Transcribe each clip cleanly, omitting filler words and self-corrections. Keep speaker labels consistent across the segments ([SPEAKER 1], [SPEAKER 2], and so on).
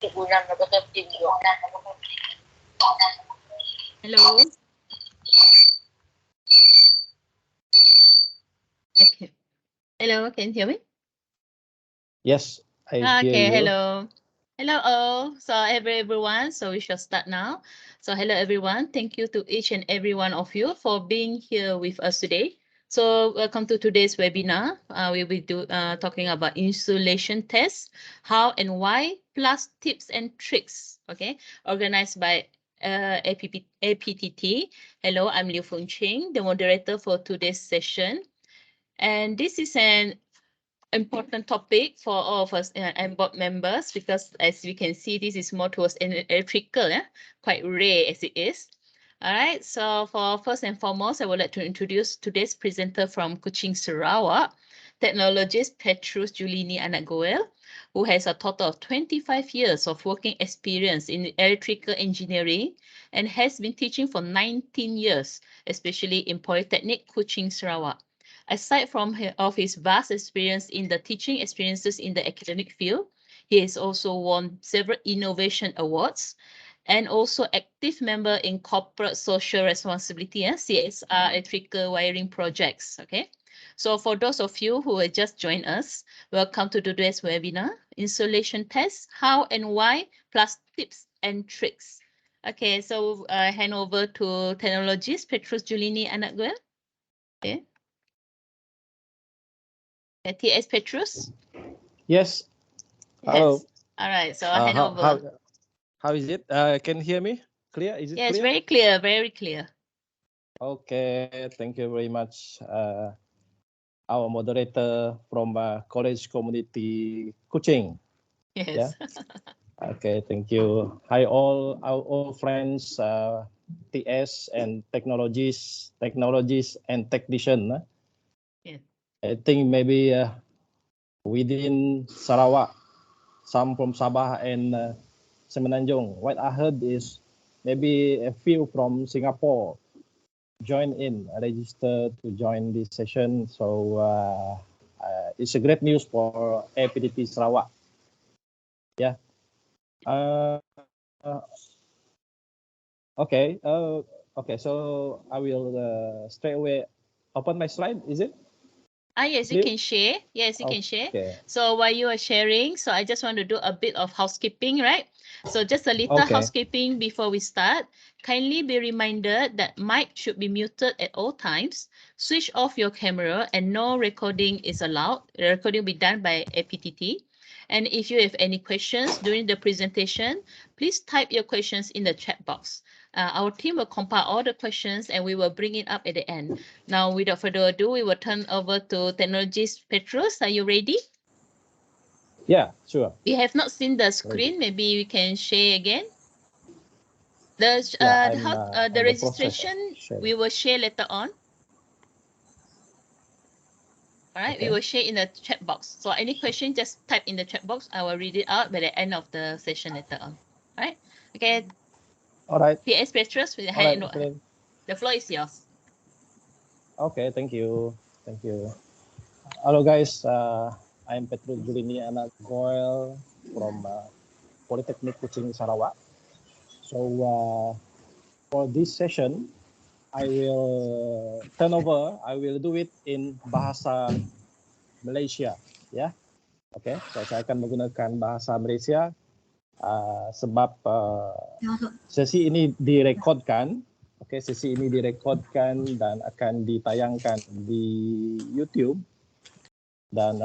[SPEAKER 1] Hello. Okay. Hello, can you hear me?
[SPEAKER 2] Yes, I hear
[SPEAKER 1] Okay,
[SPEAKER 2] you.
[SPEAKER 1] hello. Hello all. So everyone, so we shall start now. So hello everyone. Thank you to each and every one of you for being here with us today. So welcome to today's webinar. We will be talking about insulation tests, how and why, plus tips and tricks. Okay, organized by APTT. Hello, I'm Liu Feng Ching, the moderator for today's session. And this is an important topic for all of us and board members, because as we can see, this is more towards electrical, quite rare as it is. All right, so for first and foremost, I would like to introduce today's presenter from Kuching, Sarawak, technologist Petrus Julini Anak Goel, who has a total of 25 years of working experience in electrical engineering and has been teaching for 19 years, especially in Polytechnic Kuching, Sarawak. Aside from his vast experience in the teaching experiences in the academic field, he has also won several innovation awards and also active member in corporate social responsibility, CSR electrical wiring projects. Okay, so for those of you who have just joined us, welcome to today's webinar, Insulation Tests, How and Why, plus Tips and Tricks. Okay, so I hand over to technologist Petrus Julini Anak Goel. Okay. TS Petrus?
[SPEAKER 2] Yes.
[SPEAKER 1] Yes.
[SPEAKER 2] Hello.
[SPEAKER 1] All right, so I hand over.
[SPEAKER 2] How is it? Can you hear me? Clear? Is it
[SPEAKER 1] Yes,
[SPEAKER 2] clear?
[SPEAKER 1] very clear, very clear.
[SPEAKER 2] Okay. Thank you very much. Our moderator from College Community Kuching.
[SPEAKER 1] Yes.
[SPEAKER 2] Okay. Thank you. Hi all our old friends, TS and technologies and technician.
[SPEAKER 1] Yeah.
[SPEAKER 2] I think maybe within Sarawak, some from Sabah and Semenanjung. What I heard is maybe a few from Singapore join in, register to join this session. So it's a great news for APTT Sarawak. Yeah. Okay. Okay. So I will straight away open my slide. Is it?
[SPEAKER 1] Yes, you can share. Yes, you can share. So while you are sharing, so I just want to do a bit of housekeeping, right? So just a little housekeeping before we start. Kindly be reminded that mic should be muted at all times. Switch off your camera and no recording is allowed. The recording will be done by APTT. And if you have any questions during the presentation, please type your questions in the chat box. Our team will compile all the questions and we will bring it up at the end. Now, without further ado, we will turn over to technologist Petrus. Are you ready?
[SPEAKER 2] Yeah, sure.
[SPEAKER 1] We have not seen the screen. Maybe we can share again. The registration we will share later on. All right, we will share in the chat box. So any question, just type in the chat box. I will read it out by the end of the session later on. All right. Okay.
[SPEAKER 2] All right.
[SPEAKER 1] TS Petrus, the floor is yours.
[SPEAKER 2] Okay, thank you. Thank you. Hello guys, I'm Petrus Julini Anak Goel from Polytechnic Kuching, Sarawak. So for this session, I will do it in bahasa Malaysia, ya. Oke, so saya akan menggunakan bahasa Malaysia sebab sesi ini direkodkan. Oke, sesi ini direkodkan dan akan ditayangkan di YouTube. Dan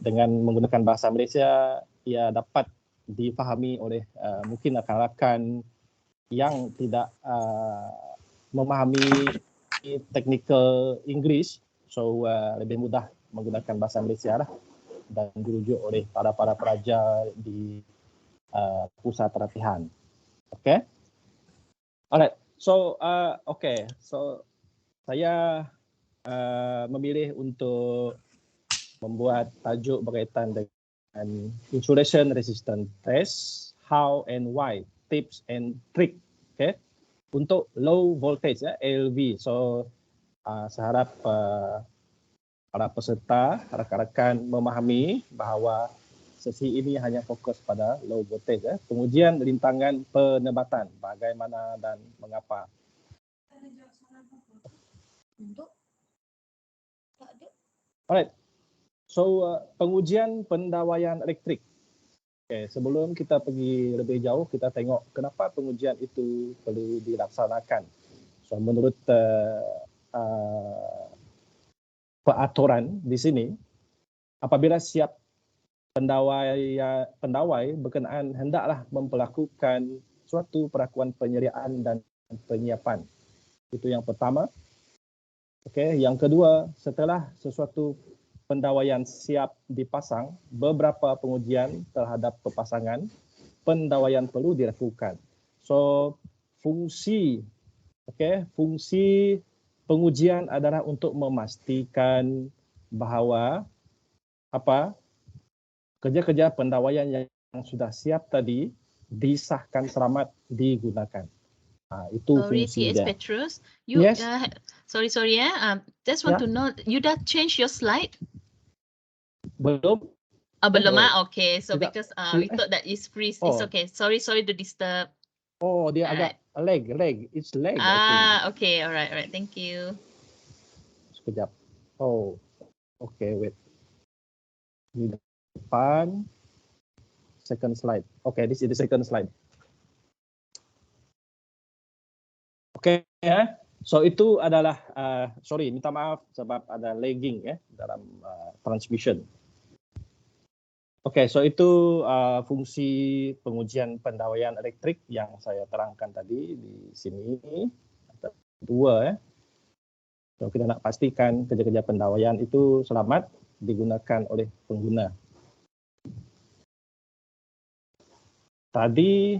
[SPEAKER 2] dengan menggunakan bahasa Malaysia, ia dapat dipahami oleh mungkin rakan-rakan yang tidak memahami technical English, so lebih mudah menggunakan bahasa Malaysia lah, dan dirujuk oleh para pelajar di pusat pelatihan. Okay. Alright. So so saya memilih untuk membuat tajuk berkaitan dengan insulation resistant test, how and why, tips and trick, okay, untuk low voltage ALV. So saya harap para peserta, rakan-rakan memahami bahawa sesi ini hanya fokus pada low voltage. Pengujian rintangan penebatan, bagaimana dan mengapa. Alright, so pengujian pendawaian elektrik. Okay, sebelum kita pergi lebih jauh, kita tengok kenapa pengujian itu perlu dilaksanakan. So menurut peraturan di sini, apabila siap pendawai berkenaan hendaklah memperlakukan suatu perakuan penyediaan dan penyiapan. Itu yang pertama. Okey, yang kedua, setelah sesuatu pendawaian siap dipasang, beberapa pengujian terhadap pemasangan pendawaian perlu dilakukan. So fungsi pengujian adalah untuk memastikan bahawa kerja-kerja pendawaian yang sudah siap tadi disahkan selamat digunakan. Itu
[SPEAKER 1] Sorry,
[SPEAKER 2] fungsi
[SPEAKER 1] TS
[SPEAKER 2] dia.
[SPEAKER 1] Petrus.
[SPEAKER 2] Yes.
[SPEAKER 1] Sorry. Just want to know, you dah change your slide?
[SPEAKER 2] Belum.
[SPEAKER 1] Belum. Okay. So
[SPEAKER 2] Tidak.
[SPEAKER 1] because we thought that is free. It's okay. Sorry to disturb.
[SPEAKER 2] Oh, dia agak lag. It's lag.
[SPEAKER 1] Okay. Alright. Thank you.
[SPEAKER 2] Sekejap. Oh, okay. Wait. Di depan. Second slide. Okay, this is the second slide. Okay, so itu adalah, sorry, minta maaf sebab ada lagging dalam transmission. Okay, so itu fungsi pengujian pendawaian elektrik yang saya terangkan tadi di sini. Ada dua. So kita nak pastikan kerja-kerja pendawaian itu selamat digunakan oleh pengguna. Tadi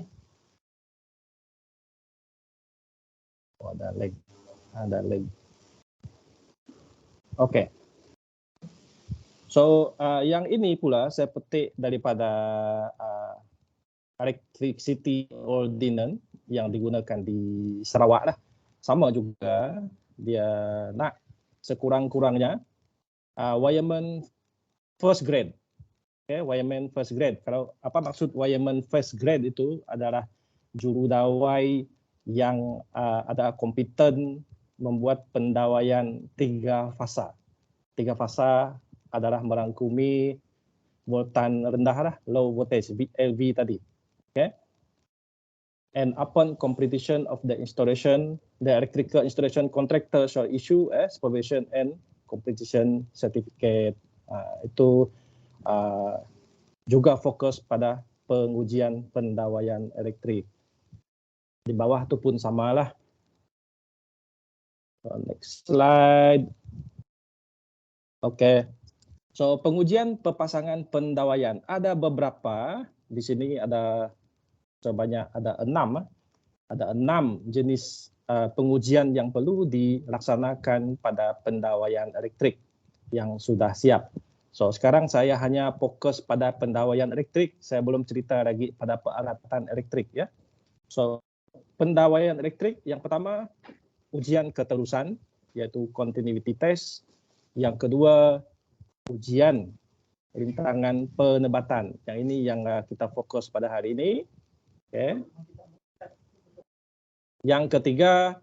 [SPEAKER 2] ada lag. Okay. So yang ini pula saya petik daripada Electricity Ordinance yang digunakan di Sarawak lah. Sama juga dia nak sekurang-kurangnya wireman first grade. Okay, wireman first grade. Kalau apa maksud wireman first grade itu adalah jurudawai yang ada kompeten membuat pendawaian 3 fasa. 3 fasa adalah merangkumi voltan rendah lah, low voltage, LV tadi. Okay. And upon completion of the installation, the electrical installation contractor shall issue a supervision and completion certificate. Itu juga fokus pada pengujian pendawaian elektrik. Di bawah tu pun samalah. So, next slide. Okay. So pengujian pepasangan pendawaian ada beberapa di sini, ada sebanyak ada 6 jenis pengujian yang perlu dilaksanakan pada pendawaian elektrik yang sudah siap. So sekarang saya hanya fokus pada pendawaian elektrik. Saya belum cerita lagi pada peralatan elektrik ya. So pendawaian elektrik yang pertama ujian keterusan iaitu continuity test. Yang kedua ujian rintangan penebatan. Yang ini yang kita fokus pada hari ini. Okay. Yang ketiga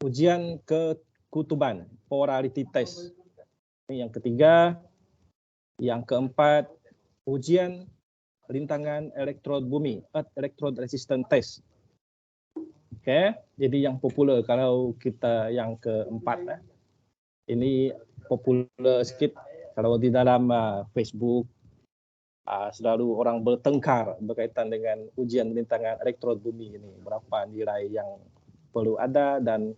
[SPEAKER 2] ujian kekutuban polarity test. Ini yang ketiga. Yang keempat ujian rintangan elektrod bumi, earth electrode resistance test. Okay, jadi yang popular kalau kita yang keempat ini popular sikit kalau di dalam Facebook selalu orang bertengkar berkaitan dengan ujian rintangan elektrod bumi ini, berapa nilai yang perlu ada dan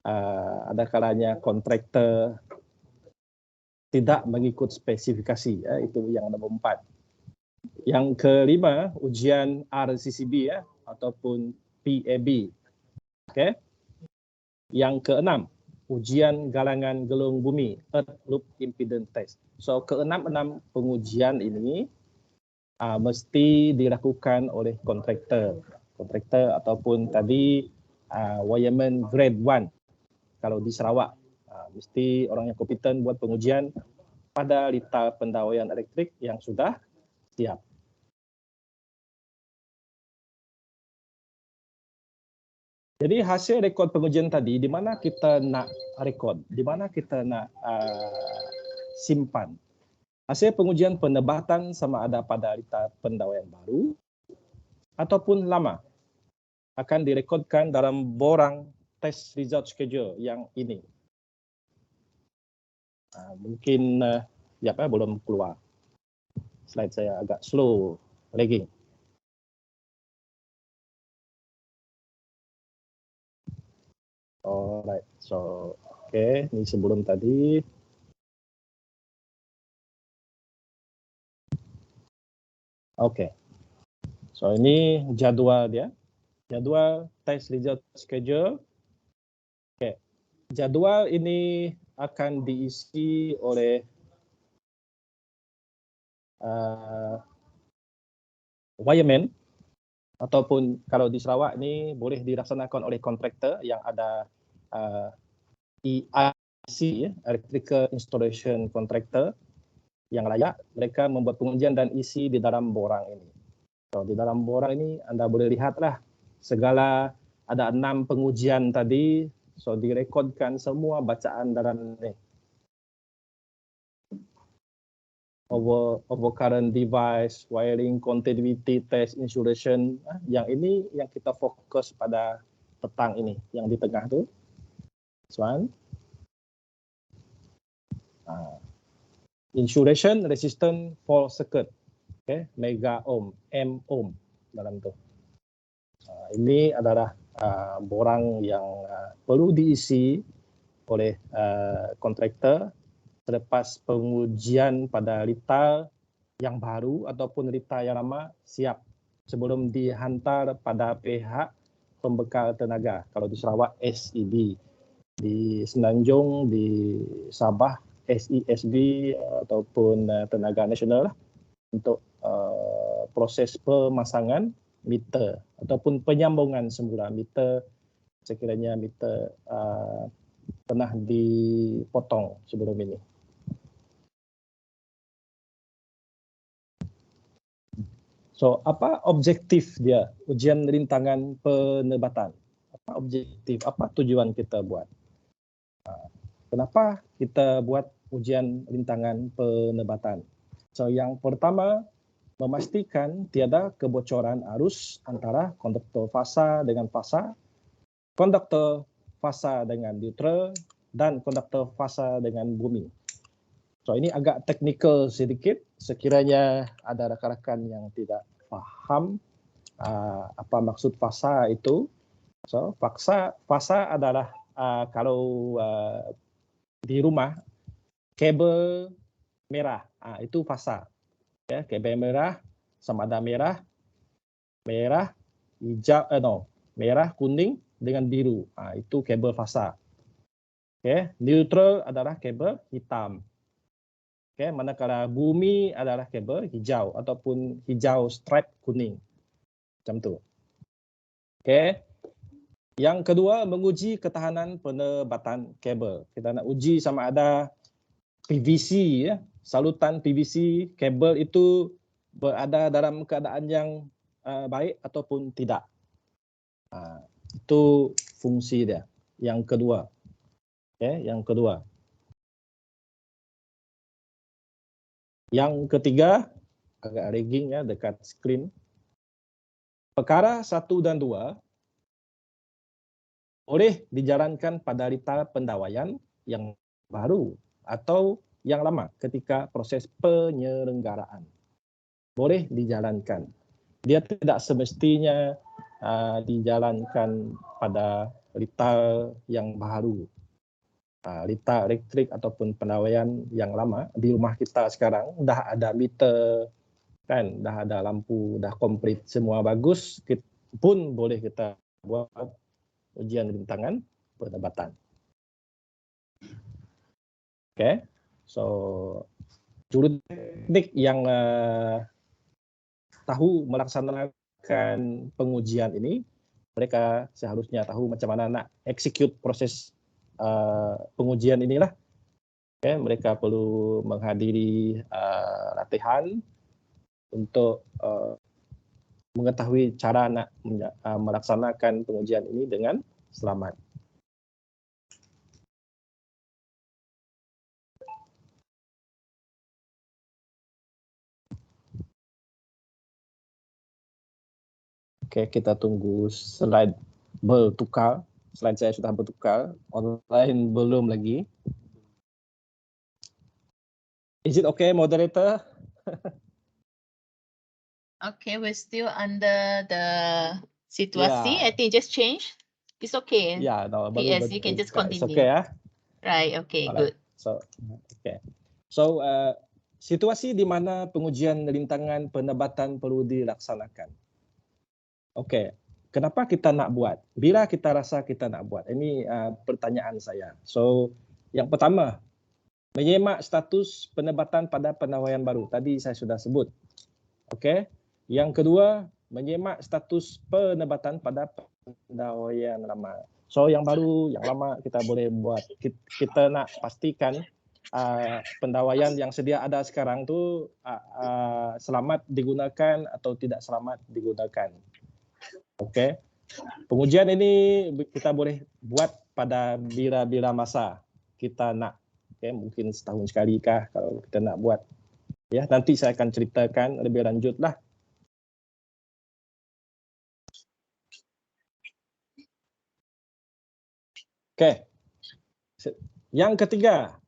[SPEAKER 2] ada kalanya kontraktor tidak mengikut spesifikasi, itu yang nombor 4. Yang kelima ujian RCCB ataupun PAB. Okay. Yang keenam, ujian galangan gelung bumi, Earth Loop Impedance Test. So keenam pengujian ini mesti dilakukan oleh kontraktor ataupun tadi wireman grade 1. Kalau di Sarawak, mesti orang yang kompeten buat pengujian pada lita pendawaian elektrik yang sudah Siap. Jadi hasil rekod pengujian tadi, di mana kita nak rekod, di mana kita nak simpan. Hasil pengujian penebatan sama ada pada rita pendawaian baru ataupun lama akan direkodkan dalam borang test result schedule yang ini. Mungkin belum keluar. Slide saya agak slow, lagging. Alright, so ini sebelum tadi. So ini jadwal dia, jadwal test result schedule. Jadwal ini akan diisi oleh wireman, ataupun kalau di Sarawak ini boleh dilaksanakan oleh kontraktor yang ada EIC, Electrical Installation Contractor yang layak. Mereka membuat pengujian dan isi di dalam borang ini. So, di dalam borang ini Anda boleh lihatlah segala ada 6 pengujian tadi. So direkodkan semua bacaan dalam ini. Overcurrent device, wiring, continuity test, insulation. Yang ini yang kita fokus pada petang ini, yang di tengah tu. One. Insulation resistant fault circuit, mega ohm, m ohm dalam tu. Ini adalah borang yang perlu diisi oleh kontraktor selepas pengujian pada rita yang baru ataupun rita yang lama siap sebelum dihantar pada pihak pembekal tenaga. Kalau di Sarawak SEB, di Semenanjung, di Sabah SESB ataupun Tenaga Nasional untuk proses pemasangan meter ataupun penyambungan semula meter sekiranya meter pernah dipotong sebelum ini. So, apa objektif dia ujian rintangan penebatan? Apa objektif, apa tujuan kita buat? Kenapa kita buat ujian rintangan penebatan? So, yang pertama, memastikan tiada kebocoran arus antara konduktor fasa dengan fasa, konduktor fasa dengan neutral, dan konduktor fasa dengan bumi. So, ini agak teknikal sedikit. Sekiranya ada rakan-rakan yang tidak faham apa maksud fasa itu. So, fasa adalah kalau di rumah kabel merah, itu fasa. Kabel merah sama ada merah, hijau, merah, kuning dengan biru. Itu kabel fasa. Neutral adalah kabel hitam. Manakala bumi adalah kabel hijau ataupun hijau stripe kuning. Macam tu. Yang kedua, menguji ketahanan penebatan kabel. Kita nak uji sama ada PVC, salutan PVC kabel itu berada dalam keadaan yang baik ataupun tidak. Itu fungsi dia. Yang kedua. Yang kedua. Yang ketiga, agak lagging dekat skrin. Perkara 1 dan 2 boleh dijalankan pada rita pendawaian yang baru atau yang lama ketika proses penyelenggaraan. Boleh dijalankan. Dia tidak semestinya dijalankan pada rita yang baru. Rita elektrik ataupun pendawaian yang lama. Di rumah kita sekarang dah ada meter, kan, dah ada lampu, dah komplit, semua bagus, pun boleh kita buat ujian rintangan penebatan. So juruteknik yang tahu melaksanakan pengujian ini, mereka seharusnya tahu macam mana nak execute proses pengujian inilah. Mereka perlu menghadiri latihan untuk mengetahui cara nak melaksanakan pengujian ini dengan selamat. Oke, kita tunggu slide bertukar. Slide saya sudah bertukar, online belum lagi. Is it okay, moderator?
[SPEAKER 1] Okay, we're still under the situasi.
[SPEAKER 2] Yeah.
[SPEAKER 1] I think just change. It's okay.
[SPEAKER 2] Yeah, no, baru
[SPEAKER 1] PS, you can just
[SPEAKER 2] bertukar. It's
[SPEAKER 1] continue.
[SPEAKER 2] okay ya.
[SPEAKER 1] Right, okay,
[SPEAKER 2] Alright.
[SPEAKER 1] good.
[SPEAKER 2] So, situasi di mana pengujian rintangan penerbangan perlu dilaksanakan. Oke, kenapa kita nak buat? Bila kita rasa kita nak buat? Ini pertanyaan saya. So, yang pertama, menyemak status penerbangan pada penawaian baru. Tadi saya sudah sebut. Oke. Yang kedua, menyemak status penerbangan pada penawaian lama. So, yang baru, yang lama kita boleh buat. Kita nak pastikan pendawaian yang sedia ada sekarang tu selamat digunakan atau tidak selamat digunakan. Okey. Pengujian ini kita boleh buat pada bila-bila masa kita nak. Okey, mungkin setahun sekali kah kalau kita nak buat. Ya, nanti saya akan ceritakan lebih lanjutlah. Okey. Yang ketiga,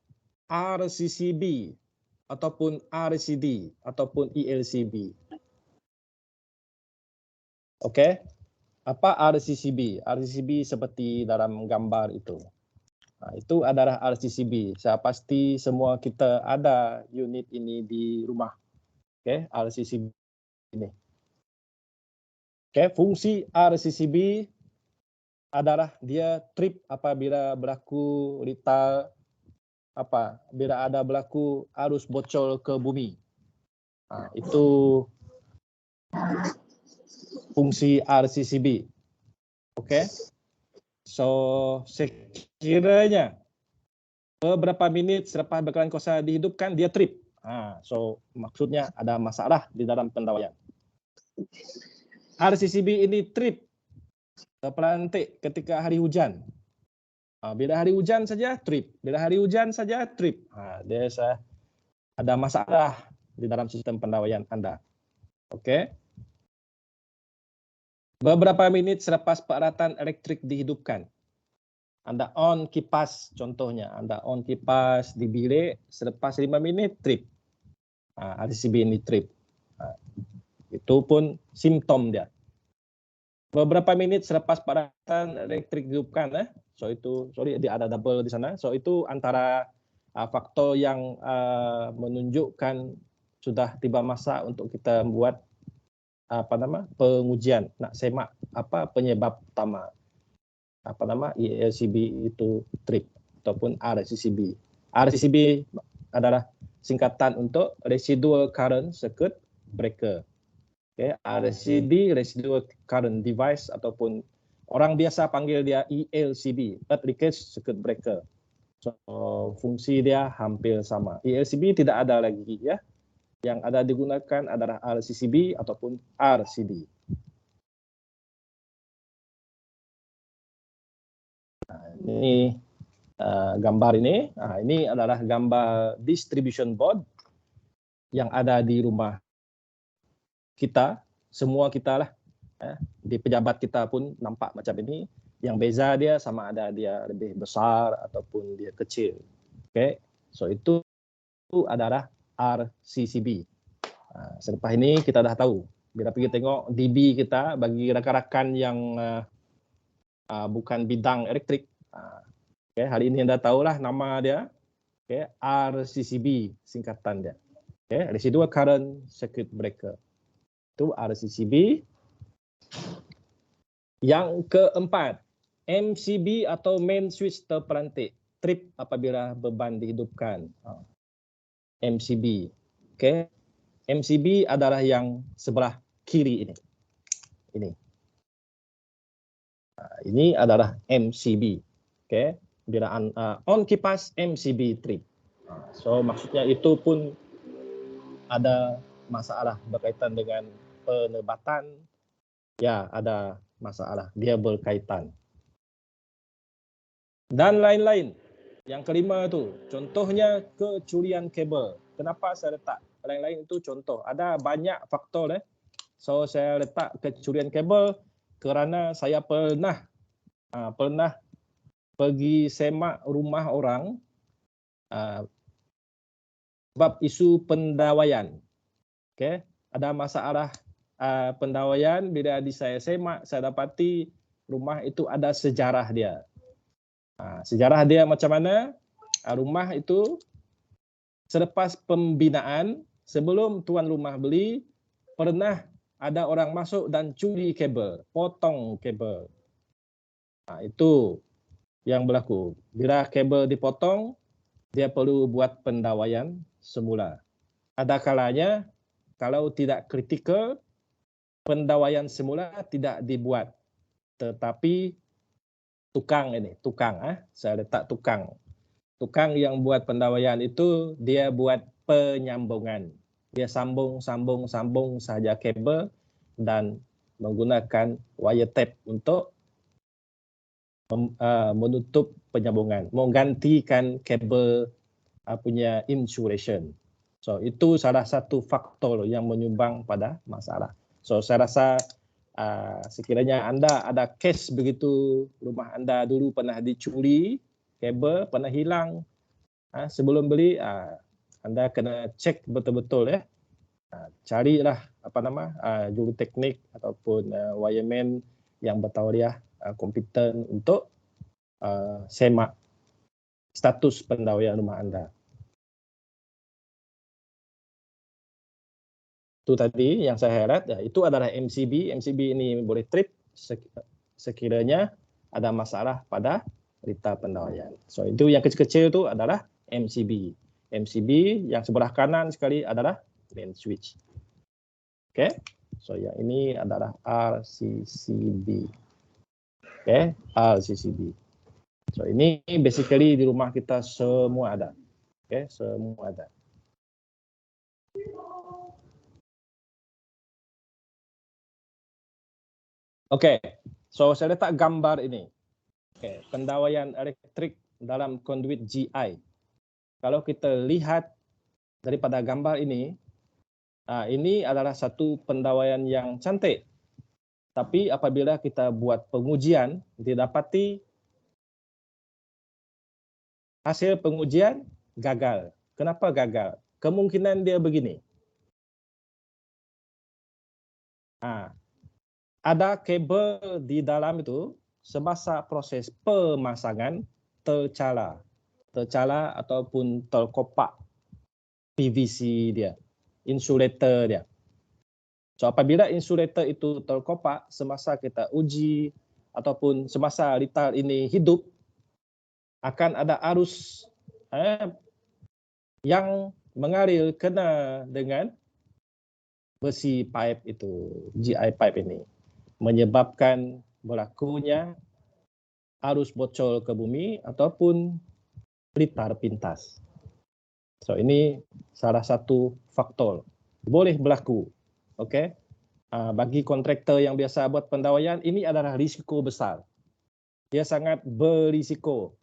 [SPEAKER 2] RCCB ataupun RCD ataupun ELCB. Okey. Apa RCCB? RCCB seperti dalam gambar itu. Itu adalah RCCB. Saya pasti semua kita ada unit ini di rumah. Okey, RCCB ini. Okey, fungsi RCCB adalah dia trip apabila berlaku bila ada berlaku arus bocor ke bumi. Itu fungsi RCCB. Okey. So, sekiranya beberapa minit selepas bekalan kuasa dihidupkan, dia trip. So, maksudnya ada masalah di dalam pendawaian. RCCB ini trip terpelantik ketika hari hujan. Bila hari hujan saja trip. Bila hari hujan saja trip. Dia ada masalah di dalam sistem pendawaian Anda. Okey. Beberapa minit selepas peralatan elektrik dihidupkan, Anda on kipas contohnya. Anda on kipas di bilik, selepas 5 minit trip. RCCB ini trip. Itu pun simptom dia. Beberapa menit selepas peralatan elektrik dihidupkan, so itu, dia ada double di sana. So itu antara faktor yang menunjukkan sudah tiba masa untuk kita buat pengujian, nak semak apa penyebab utama ELCB itu trip ataupun RCCB. RCCB adalah singkatan untuk Residual Current Circuit Breaker. Okay, RCD, Residual Current Device, ataupun orang biasa panggil dia ELCB, Earth Leakage Circuit Breaker. So, fungsi dia hampir sama. ELCB tidak ada lagi ya. Yang ada digunakan adalah RCCB ataupun RCD. Ini gambar ini. Ini adalah gambar distribution board yang ada di rumah kita, semua kita lah. Di pejabat kita pun nampak macam ini. Yang beza dia sama ada dia lebih besar ataupun dia kecil. Okay. So itu adalah RCCB. Selepas ini kita dah tahu. Bila pergi tengok DB kita, bagi rakan-rakan yang bukan bidang elektrik, okay, hari ini anda tahulah nama dia. Okay, RCCB singkatan dia. Okay, Residual Current Circuit Breaker. Itu RCCB. Yang keempat, MCB atau Main Switch terpelantik. Trip apabila beban dihidupkan. MCB. Okay. MCB adalah yang sebelah kiri ini. Ini adalah MCB. Okay. Bila on kipas, MCB trip. So maksudnya itu pun ada masalah berkaitan dengan penebatan, ya ada masalah, dia berkaitan. Dan lain-lain. Yang kelima itu, contohnya kecurian kabel. Kenapa saya letak lain-lain itu contoh? Ada banyak faktor. So saya letak kecurian kabel kerana saya pernah pergi semak rumah orang bab isu pendawaian. Okay? Ada masalah pendawaian, bila saya semak, saya dapati rumah itu ada sejarah dia. Sejarah dia macam mana? Rumah itu selepas pembinaan, sebelum tuan rumah beli, pernah ada orang masuk dan curi kabel, potong kabel. Itu yang berlaku. Bila kabel dipotong, dia perlu buat pendawaian semula. Ada kalanya, kalau tidak kritikal, pendawaian semula tidak dibuat. Tetapi tukang, saya letak tukang. Tukang yang buat pendawaian itu, dia buat penyambungan. Dia sambung saja kabel dan menggunakan wire tape untuk menutup penyambungan, menggantikan kabel punya insulation. So itu salah satu faktor yang menyumbang pada masalah. So saya rasa sekiranya anda ada kes begitu, rumah anda dulu pernah dicuri kabel, pernah hilang, sebelum beli anda kena cek betul-betul ya. Carilah juru teknik ataupun wireman yang bertauliah kompeten untuk semak status pendawaian rumah anda. Itu tadi yang saya herat, ya, itu adalah MCB. MCB ini boleh trip sekiranya ada masalah pada berita pendawaian. So itu yang kecil-kecil itu adalah MCB. MCB yang sebelah kanan sekali adalah main switch. Oke, so yang ini adalah RCCB. Oke, RCCB. So ini basically di rumah kita semua ada. Oke, semua ada. Oke, so saya letak gambar ini. Oke, pendawaian elektrik dalam konduit GI. Kalau kita lihat daripada gambar ini adalah satu pendawaian yang cantik. Tapi apabila kita buat pengujian, didapati hasil pengujian gagal. Kenapa gagal? Kemungkinan dia begini. Ada kabel di dalam itu semasa proses pemasangan tercala ataupun terkopak PVC dia, insulator dia. So apabila insulator itu terkopak, semasa kita uji ataupun semasa litar ini hidup, akan ada arus yang mengalir kena dengan besi pipe itu, GI pipe ini, menyebabkan berlakunya arus bocor ke bumi ataupun litar pintas. So ini salah satu faktor boleh berlaku. Okey. Bagi kontraktor yang biasa buat pendawaian, ini adalah risiko besar. Dia sangat berisiko.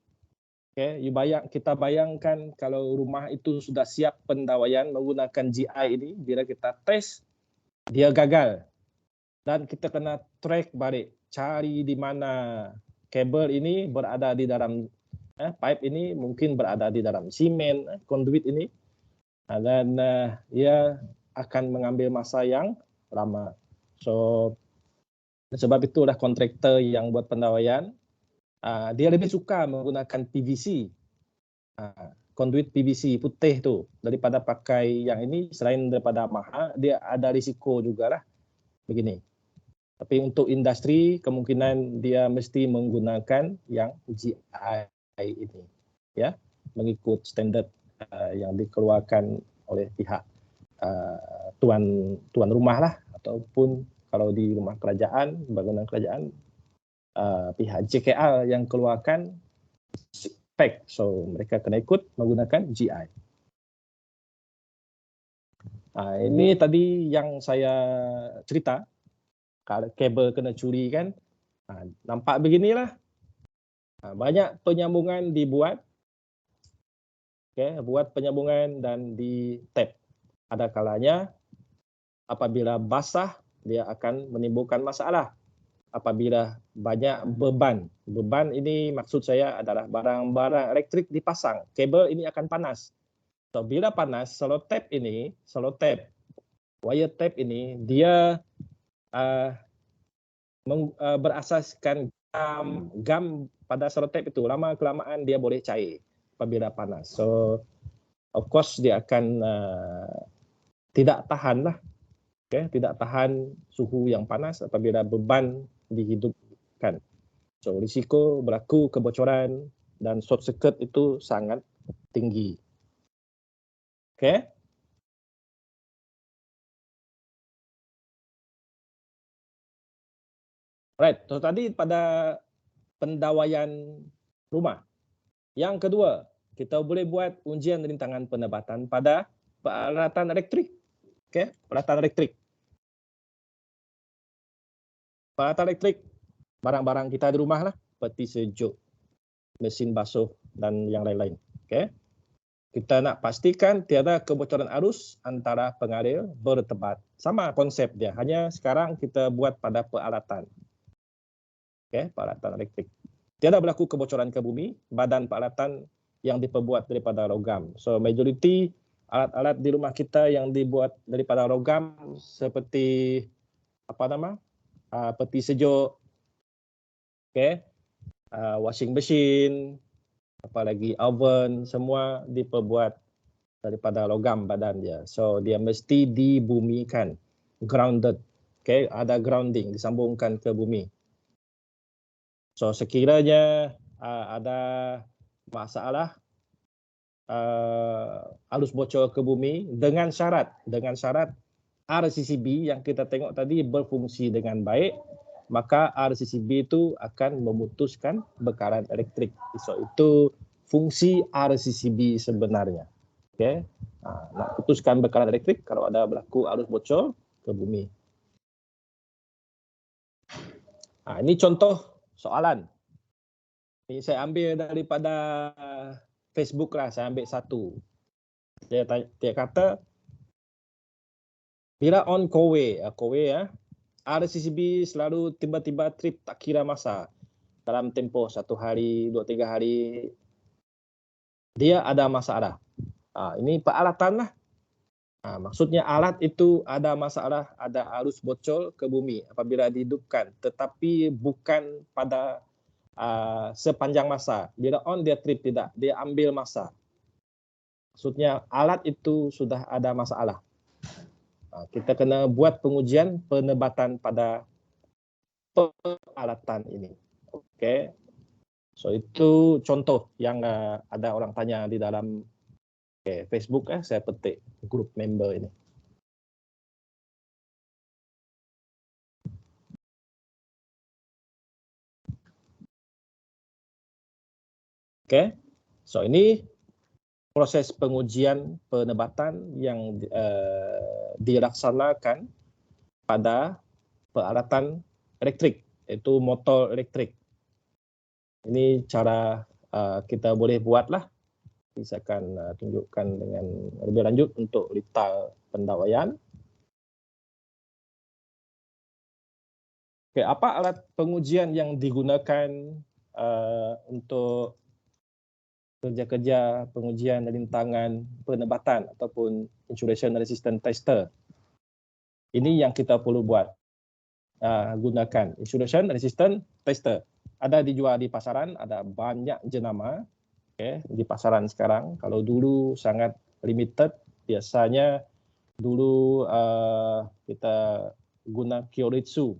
[SPEAKER 2] Okey, kita bayangkan kalau rumah itu sudah siap pendawaian menggunakan GI ini, bila kita test dia gagal. Dan kita kena track balik, cari di mana kabel ini berada di dalam pipe ini, mungkin berada di dalam simen, konduit ini, dan ia akan mengambil masa yang lama. So sebab itulah kontraktor yang buat pendawaian, dia lebih suka menggunakan PVC, konduit PVC putih tu, daripada pakai yang ini. Selain daripada mahal, dia ada risiko jugalah begini. Tapi untuk industri, kemungkinan dia mesti menggunakan yang GI ini, ya, mengikut standard yang dikeluarkan oleh pihak tuan rumah lah, ataupun kalau di rumah kerajaan, bangunan kerajaan, pihak JKR yang keluarkan spek, so mereka kena ikut menggunakan GI. Ini tadi yang saya cerita, kalau kabel kena curi kan, nampak beginilah. Banyak penyambungan dibuat, buat penyambungan dan di tap. Ada kalanya apabila basah dia akan menimbulkan masalah. Apabila banyak beban ini maksud saya adalah barang-barang elektrik dipasang, kabel ini akan panas. So, bila panas, selotep, wire tape ini dia berasaskan gam pada selotep itu. Lama kelamaan dia boleh cair apabila panas. So of course dia akan tidak tahan lah, tidak tahan suhu yang panas apabila beban dihidupkan. So risiko berlaku kebocoran dan short circuit itu sangat tinggi. Right, so tadi pada pendawaian rumah. Yang kedua, kita boleh buat ujian rintangan penebatan pada peralatan elektrik. Peralatan elektrik. Peralatan elektrik, barang-barang kita di rumah lah, peti sejuk, mesin basuh dan yang lain-lain. Kita nak pastikan tiada kebocoran arus antara pengalir bertebat. Sama konsep dia, hanya sekarang kita buat pada peralatan. Peralatan elektrik. Tiada berlaku kebocoran ke bumi, badan peralatan yang diperbuat daripada logam. So majoriti alat-alat di rumah kita yang dibuat daripada logam seperti peti sejuk, washing machine, apalagi oven, semua diperbuat daripada logam badan dia. So dia mesti dibumikan, grounded. Ada grounding, disambungkan ke bumi. So sekiranya ada masalah arus bocor ke bumi dengan syarat RCCB yang kita tengok tadi berfungsi dengan baik, maka RCCB itu akan memutuskan bekaran elektrik. So itu fungsi RCCB sebenarnya. Nak putuskan bekaran elektrik kalau ada berlaku arus bocor ke bumi. Ini contoh soalan. Ini saya ambil daripada Facebook lah, saya ambil satu. Dia kata, bila on Kowe RCCB selalu tiba-tiba trip tak kira masa. Dalam tempoh 1 hari, 2-3 hari, dia ada masalah. Ini peralatan lah. Maksudnya alat itu ada masalah, ada arus bocor ke bumi apabila dihidupkan, tetapi bukan pada sepanjang masa. Bila on dia trip, tidak, dia ambil masa. Maksudnya alat itu sudah ada masalah. Kita kena buat pengujian penebatan pada peralatan ini. So itu contoh yang ada orang tanya di dalam Facebook. Saya petik grup member ini. So ini proses pengujian penebatan yang dilaksanakan pada peralatan elektrik, iaitu motor elektrik. Ini cara kita boleh buatlah. Saya akan tunjukkan dengan lebih lanjut untuk detail pendawaian. Apa alat pengujian yang digunakan untuk kerja-kerja pengujian rintangan penebatan ataupun insulation resistant tester? Ini yang kita perlu buat. Gunakan insulation resistant tester. Ada dijual di pasaran, ada banyak jenama di pasaran sekarang. Kalau dulu sangat limited, biasanya dulu kita guna Kyoritsu.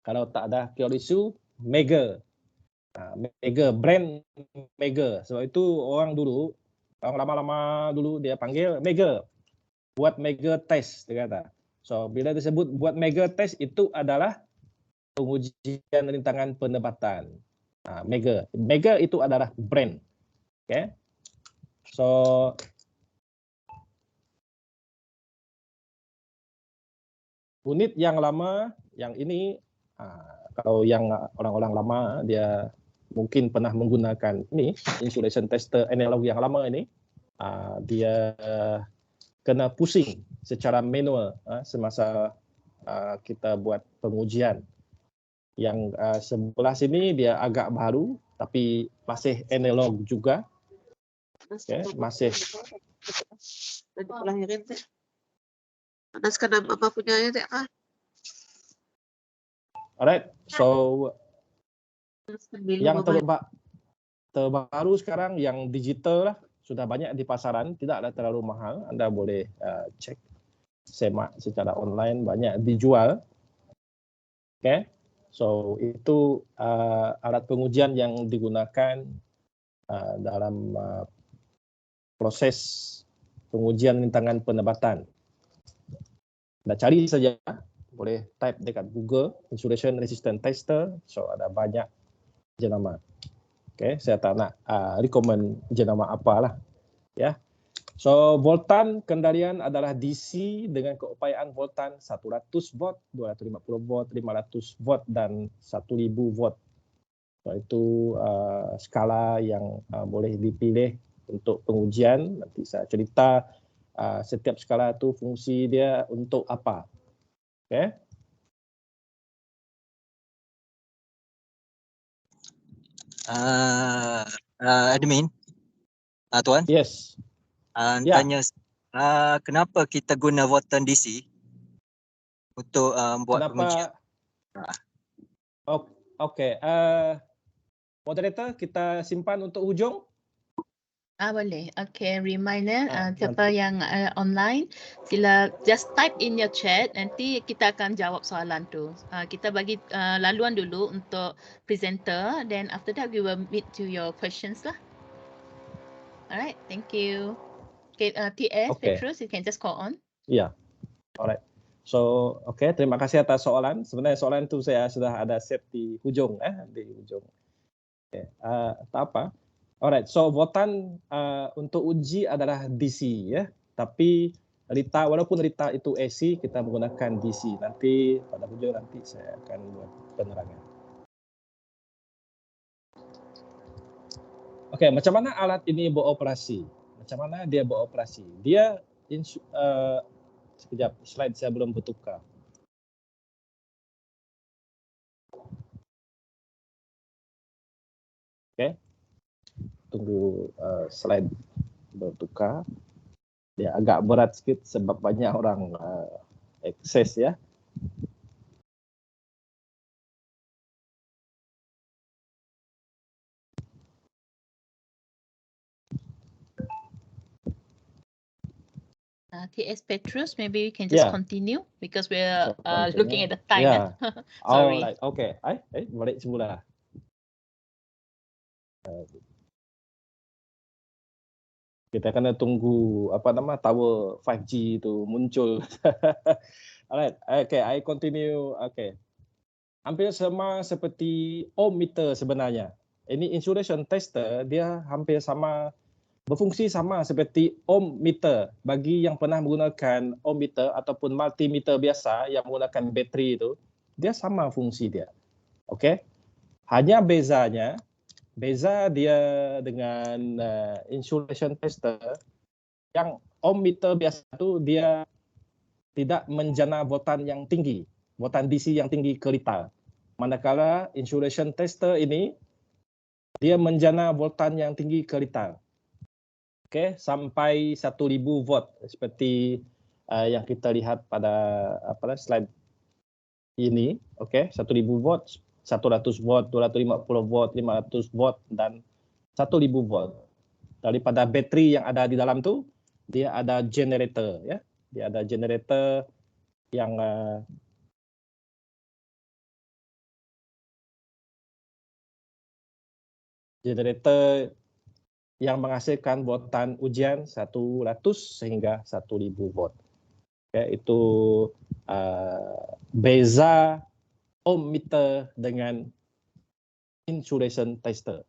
[SPEAKER 2] Kalau tak ada Kyoritsu, Mega. Brand Mega. Sebab itu orang lama-lama dulu dia panggil Mega. Buat Mega test, dia kata. So bila disebut buat Mega test, itu adalah pengujian rintangan penebatan. Mega itu adalah brand. So unit yang lama, yang ini kalau yang orang-orang lama dia mungkin pernah menggunakan ini insulation tester analog yang lama ini, dia kena pusing secara manual semasa kita buat pengujian. Yang sebelah sini dia agak baru tapi masih analog juga. Okay, masih.
[SPEAKER 3] Lahirin teh. Panaskan apa punya teh
[SPEAKER 2] Alright, so yang terbaru sekarang yang digital lah, sudah banyak di pasaran, tidaklah terlalu mahal. Anda boleh cek, semak secara online, banyak dijual. Okay, so itu alat pengujian yang digunakan dalam proses pengujian rintangan penebatan. Anda cari saja, boleh type dekat Google insulation resistant tester, so ada banyak jenama. Okay, saya tak nak recommend jenama apalah, ya. So voltan kendalian adalah DC dengan keupayaan voltan 100 volt, 250 volt, 500 volt dan 1000 volt. So itu skala yang boleh dipilih untuk pengujian. Nanti saya cerita setiap skala itu fungsi dia untuk apa. Okay.
[SPEAKER 4] Admin, Tuan.
[SPEAKER 2] Yes.
[SPEAKER 4] Tanya, kenapa kita guna voltan DC untuk buat pengujian?
[SPEAKER 2] Okey. Moderator, kita simpan untuk hujung.
[SPEAKER 1] Boleh. Okay, reminder siapa yang online, sila just type in your chat, nanti kita akan jawab soalan tu. Kita bagi laluan dulu untuk presenter, then after that we will meet to your questions lah. Alright, thank you. Okay, TS, Petrus, you can just call on.
[SPEAKER 2] Yeah, alright. So, terima kasih atas soalan. Sebenarnya soalan tu saya sudah ada set di hujung, di hujung. Okay, tak apa. Alright, so voltan untuk uji adalah DC, ya. Tapi walaupun Rita itu AC, kita menggunakan DC. Nanti pada hujung nanti saya akan buat penerangan. Okey, macam mana alat ini beroperasi? Macam mana dia beroperasi? Dia sekejap, slide saya belum bertukar. Okey. Tunggu slide bertukar. Dia agak berat sikit sebab banyak orang akses, ya.
[SPEAKER 1] TS Petrus, maybe we can just continue because we're looking at the time.
[SPEAKER 2] Yeah.
[SPEAKER 1] Sorry.
[SPEAKER 2] Alright, okay. Balik semula. Kita kena tunggu tower 5G itu muncul. Alright, okay, I continue. Okay. Hampir sama seperti ohmmeter sebenarnya. Ini insulation tester, dia hampir sama, berfungsi sama seperti ohmmeter. Bagi yang pernah menggunakan ohmmeter ataupun multimeter biasa yang menggunakan bateri itu, dia sama fungsi dia. Okay. Hanya beza dia dengan insulation tester, yang ohmmeter biasa itu dia tidak menjana voltan yang tinggi, voltan DC yang tinggi ke liter. Manakala insulation tester ini dia menjana voltan yang tinggi ke liter. Okey, sampai 1000 volt seperti yang kita lihat pada slide ini. Okey, 1000 volt, 100 volt, 250 volt, 500 volt dan 1000 volt. Daripada bateri yang ada di dalam tu, dia ada generator, ya. Dia ada generator yang menghasilkan voltan ujian 100 sehingga 1000 volt. Okay, itu beza ohmmeter dengan insulation tester.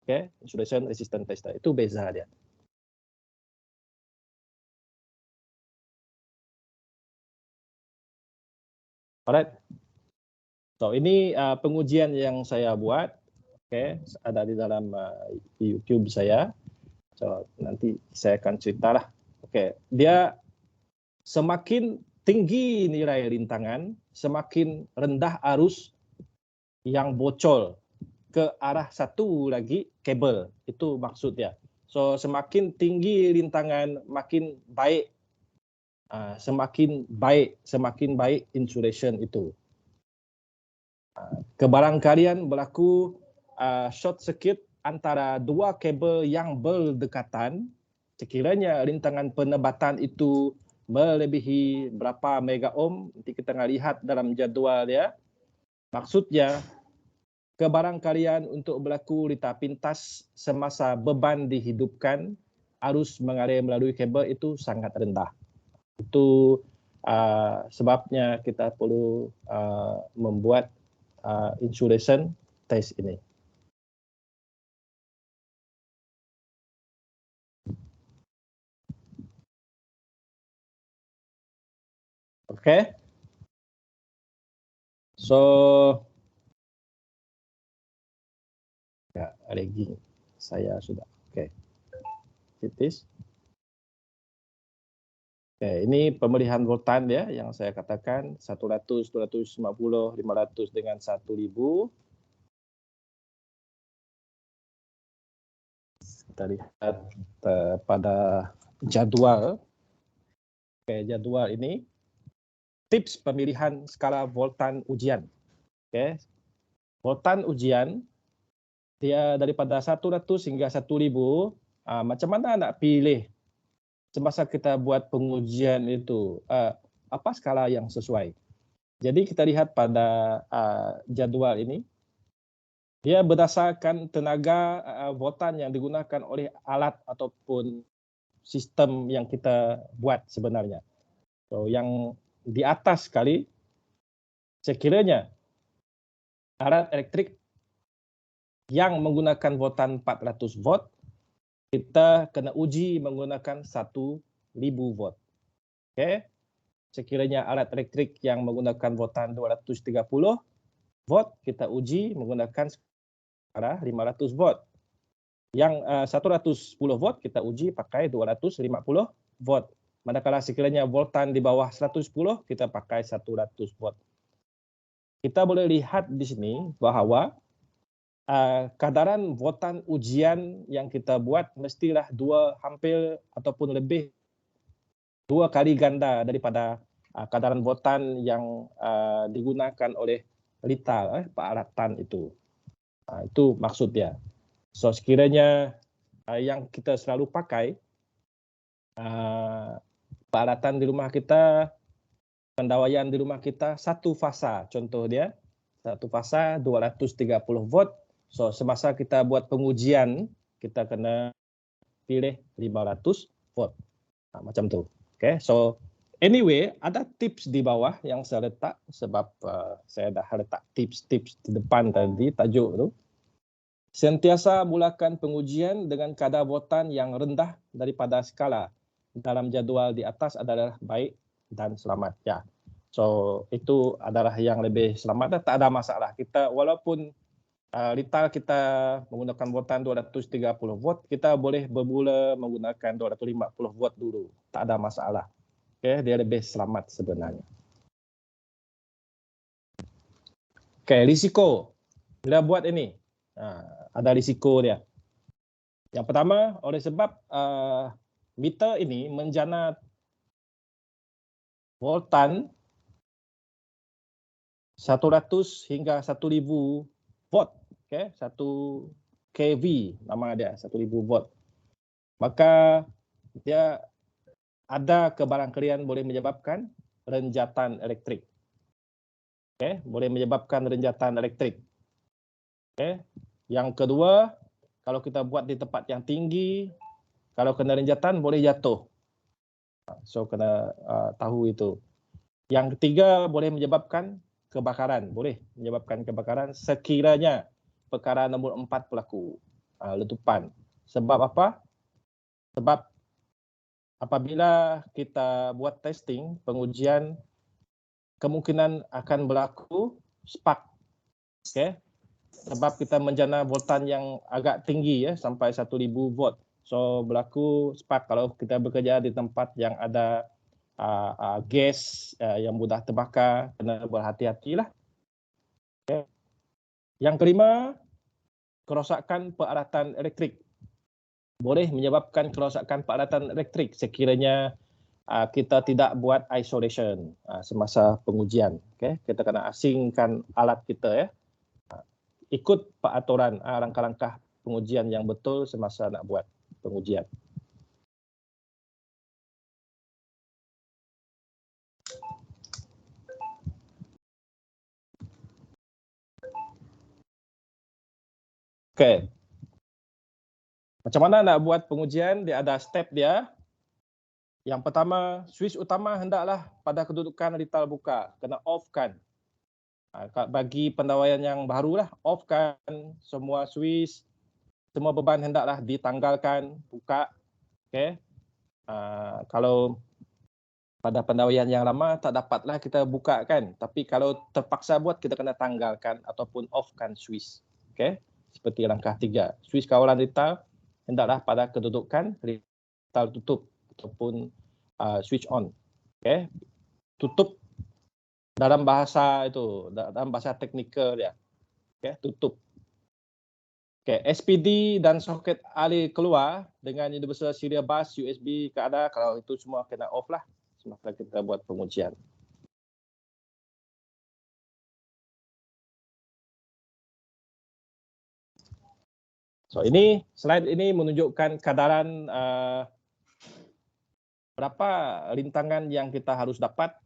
[SPEAKER 2] Okay, insulation resistant tester itu beza dia. Alright. So ini pengujian yang saya buat, ada di dalam YouTube saya. So nanti saya akan ceritalah. Dia semakin tinggi nilai rintangan, semakin rendah arus yang bocor ke arah satu lagi kabel. Itu maksudnya. So semakin tinggi rintangan, makin baik, semakin baik insulation itu. Kebarangkalian berlaku short circuit antara dua kabel yang berdekatan, sekiranya rintangan penebatan itu melebihi berapa mega ohm, nanti kita akan lihat dalam jadual ya. Maksudnya, kebarangkalian untuk berlaku rita pintas semasa beban dihidupkan, arus mengalir melalui kabel itu sangat rendah. Itu sebabnya kita perlu membuat insulation test ini. Oke. So ya, rigging saya sudah. Oke. Titis. Ini pemilihan voltan ya yang saya katakan 100, 250, 500 dengan 1000. Kita lihat pada jadwal. Jadwal ini tips pemilihan skala voltan ujian. Voltan ujian dia daripada 100 hingga 1000. Macam mana nak pilih semasa kita buat pengujian itu, apa skala yang sesuai? Jadi kita lihat pada jadwal ini, dia berdasarkan tenaga voltan yang digunakan oleh alat ataupun sistem yang kita buat sebenarnya. So, yang di atas sekali, sekiranya alat elektrik yang menggunakan voltan 400 volt, kita kena uji menggunakan 1000 volt. Sekiranya alat elektrik yang menggunakan voltan 230 volt, kita uji menggunakan skala 500 volt. Yang 110 volt kita uji pakai 250 volt. Manakala sekiranya voltan di bawah 110, kita pakai 100 volt. Kita boleh lihat di sini bahwa kadaran voltan ujian yang kita buat mestilah hampir ataupun lebih 2 kali ganda daripada kadaran voltan yang digunakan oleh rita peralatan itu. Itu maksudnya. So sekiranya yang kita selalu pakai peralatan di rumah kita, pendawaian di rumah kita satu fasa, contoh dia satu fasa 230 volt. So semasa kita buat pengujian, kita kena pilih 500 volt. Macam tu. So anyway, ada tips di bawah yang saya letak sebab saya dah letak tips-tips di depan tadi tajuk tu. Sentiasa mulakan pengujian dengan kadar voltan yang rendah daripada skala dalam jadual di atas adalah baik dan selamat. Ya. So itu adalah yang lebih selamat, tak ada masalah. Kita walaupun retail kita menggunakan voltan 230 volt, kita boleh bermula menggunakan 250 volt dulu. Tak ada masalah. Dia lebih selamat sebenarnya. Risiko. Bila buat ini, ada risiko dia. Yang pertama, oleh sebab meter ini menjana voltan 100 hingga 1000 volt. 1 kV nama dia, 1000 volt. Maka dia ada kebarangkalian boleh menyebabkan renjatan elektrik. Boleh menyebabkan renjatan elektrik. Yang kedua, kalau kita buat di tempat yang tinggi, kalau kena renjatan boleh jatuh. So kena tahu itu. Yang ketiga, boleh menyebabkan kebakaran. Boleh menyebabkan kebakaran sekiranya perkara nombor 4 berlaku, letupan. Sebab apa? Sebab apabila kita buat testing, pengujian kemungkinan akan berlaku spark. Okay. Sebab kita menjana voltan yang agak tinggi ya, sampai 1000 volt. So berlaku spark kalau kita bekerja di tempat yang ada gas yang mudah terbakar, kena berhati-hatilah. Okay. Yang kelima, kerosakan peralatan elektrik. Boleh menyebabkan kerosakan peralatan elektrik sekiranya kita tidak buat isolation semasa pengujian. Okay. Kita kena asingkan alat kita ya. Ikut peraturan langkah-langkah pengujian yang betul semasa nak buat pengujian. Okey. Macam mana nak buat pengujian? Dia ada step dia. Yang pertama, switch utama hendaklah pada kedudukan retail buka, kena off kan. Bagi pendawaian yang barulah, off kan semua switch, semua beban hendaklah ditanggalkan, buka. Okey. Kalau pada pendawaian yang lama tak dapatlah kita buka kan, tapi kalau terpaksa buat kita kena tanggalkan ataupun off kan switch. Okey. Seperti langkah 3. Switch kawalan retail hendaklah pada kedudukan retail tutup ataupun switch on. Okey. Tutup dalam bahasa itu, dalam bahasa teknikal dia. Okey, tutup. Okey, SPD dan soket alih keluar dengan universal serial bus USB ke ada, kalau itu semua kena off lah semasa kita buat pengujian. So ini slide ini menunjukkan kadaran berapa rintangan yang kita harus dapat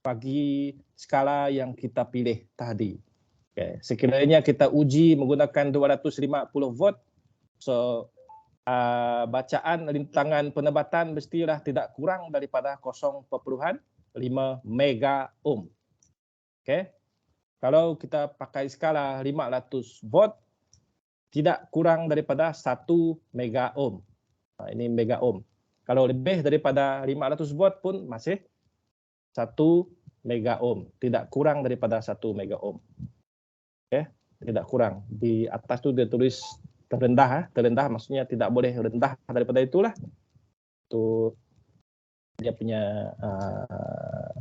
[SPEAKER 2] bagi skala yang kita pilih tadi. Okay. Sekiranya kita uji menggunakan 250 volt, so bacaan rintangan penebatan mestilah tidak kurang daripada 0.5 mega ohm. Okay. Kalau kita pakai skala 500 volt, tidak kurang daripada 1 mega ohm. Ini mega ohm. Kalau lebih daripada 500 volt pun masih 1 mega ohm, tidak kurang daripada 1 mega ohm. Okay. Tidak kurang. Di atas tu dia tulis terendah, terendah maksudnya tidak boleh rendah daripada itulah. Itu dia punya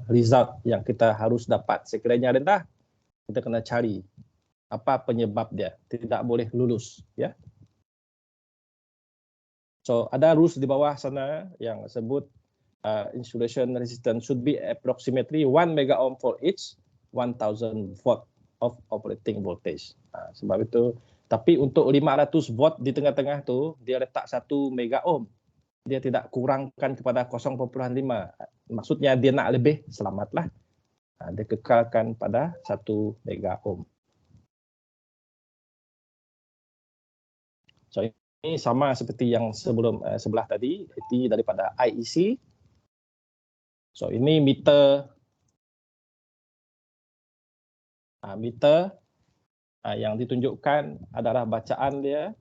[SPEAKER 2] result yang kita harus dapat. Sekiranya rendah, kita kena cari apa penyebab dia, tidak boleh lulus ya. So ada rules di bawah sana yang sebut insulation resistance should be approximately 1 mega ohm for each 1000 volt of operating voltage. Sebab itu, tapi untuk 500 volt di tengah-tengah tu dia letak 1 mega ohm. Dia tidak kurangkan kepada 0.5. Maksudnya dia nak lebih, selamatlah. Dia kekalkan pada 1 mega ohm. So ini sama seperti yang sebelah tadi, itu daripada IEC. So ini meter yang ditunjukkan adalah bacaan dia.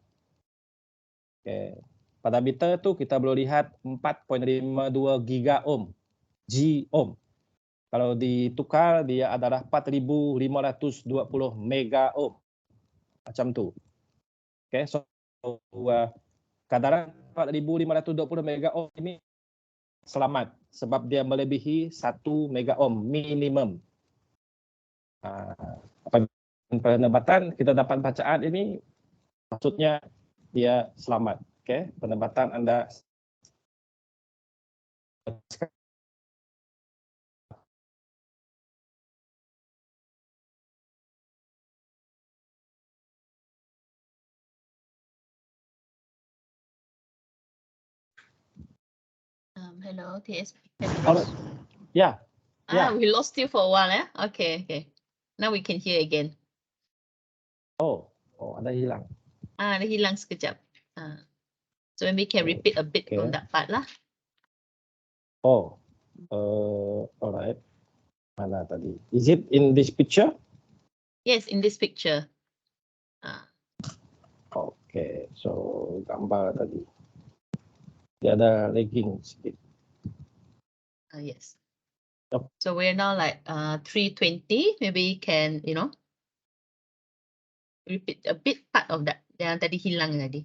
[SPEAKER 2] Okay. Pada meter tu kita boleh lihat 4.52 giga ohm, G ohm. Kalau ditukar dia adalah 4520 mega ohm. Macam tu. Okay, so kadaran 4520 mega ohm ini selamat sebab dia melebihi 1 mega ohm minimum. Penebatan kita dapat bacaan ini maksudnya dia selamat. Okay, penebatan anda
[SPEAKER 1] Hello, TSP.
[SPEAKER 2] Yeah.
[SPEAKER 1] We lost you for a while, eh? Okay. Now we can hear again.
[SPEAKER 2] Oh, ada hilang.
[SPEAKER 1] Ada hilang sekejap. So maybe can repeat a bit on that part lah.
[SPEAKER 2] Alright. Mana tadi? Is it in this picture?
[SPEAKER 1] Yes, in this picture.
[SPEAKER 2] Okay, so gambar tadi. Dia ada lagging sedikit.
[SPEAKER 1] Yes.
[SPEAKER 2] Yep.
[SPEAKER 1] So we're now like 320. Maybe you can, repeat a bit part of that. Yang tadi hilang tadi.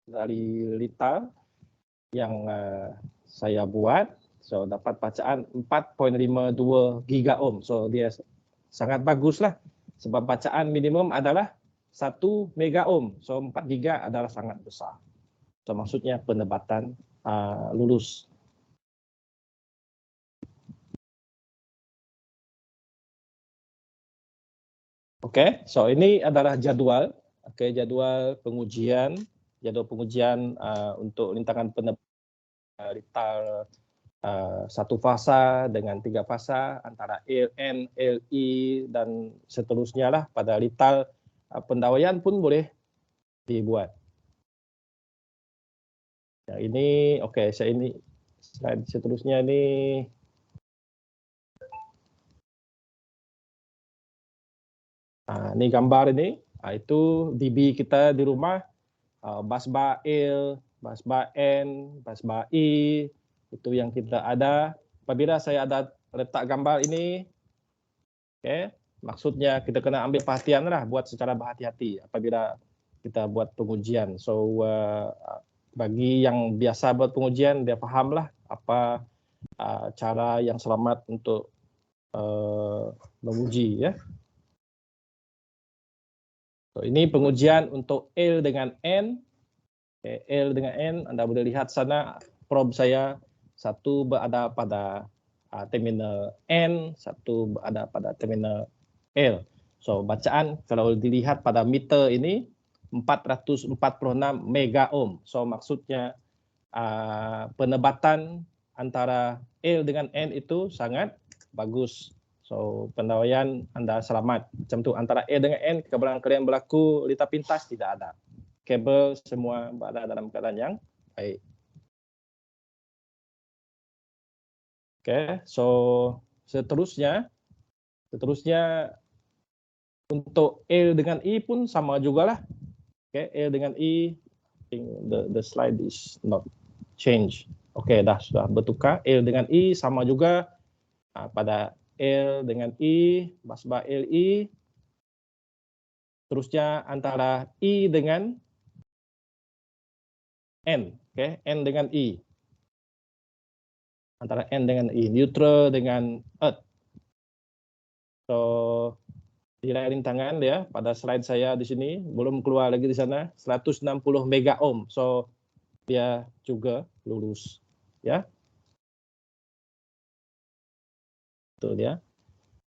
[SPEAKER 2] Dari Lita yang saya buat, so dapat bacaan 4.52 gigaohm. So dia sangat bagus lah, sebab bacaan minimum adalah 1 megaohm. So 4 giga adalah sangat besar. So maksudnya penebatan lulus. Oke, so ini adalah jadwal. Oke, jadwal pengujian untuk rintangan penebatan Rital 1 fasa dengan 3 fasa antara LN, LI dan seterusnya lah. Pada Rital pendawaian pun boleh dibuat. Ya, ini oke, saya ini slide seterusnya ini. Ini gambar ini, itu DB kita di rumah, busbar L, busbar N, busbar I, itu yang kita ada. Apabila saya ada letak gambar ini, maksudnya kita kena ambil perhatian lah, buat secara berhati-hati apabila kita buat pengujian. So bagi yang biasa buat pengujian, dia fahamlah apa cara yang selamat untuk menguji, ya. So, ini pengujian untuk L dengan N. L dengan N, Anda boleh lihat sana probe saya, satu berada pada terminal N, satu berada pada terminal L. So bacaan kalau dilihat pada meter ini 446 mega ohm. So maksudnya penebatan antara L dengan N itu sangat bagus. So pendawaian Anda selamat. Macam tu antara L dengan N, kebelakang berlaku lita pintas tidak ada. Kabel semua berada dalam keadaan yang baik. Oke, so seterusnya untuk L dengan I pun sama jugalah. Oke, L dengan I, I think the slide is not change. Oke, sudah bertukar. L dengan I sama juga pada L dengan I, busbar LI. Terusnya antara I dengan N, oke, N dengan I. Antara N dengan I, neutral dengan earth. So nilai rintangan ya pada slide saya di sini belum keluar lagi di sana 160 mega ohm. So dia juga lulus, ya. Itu dia.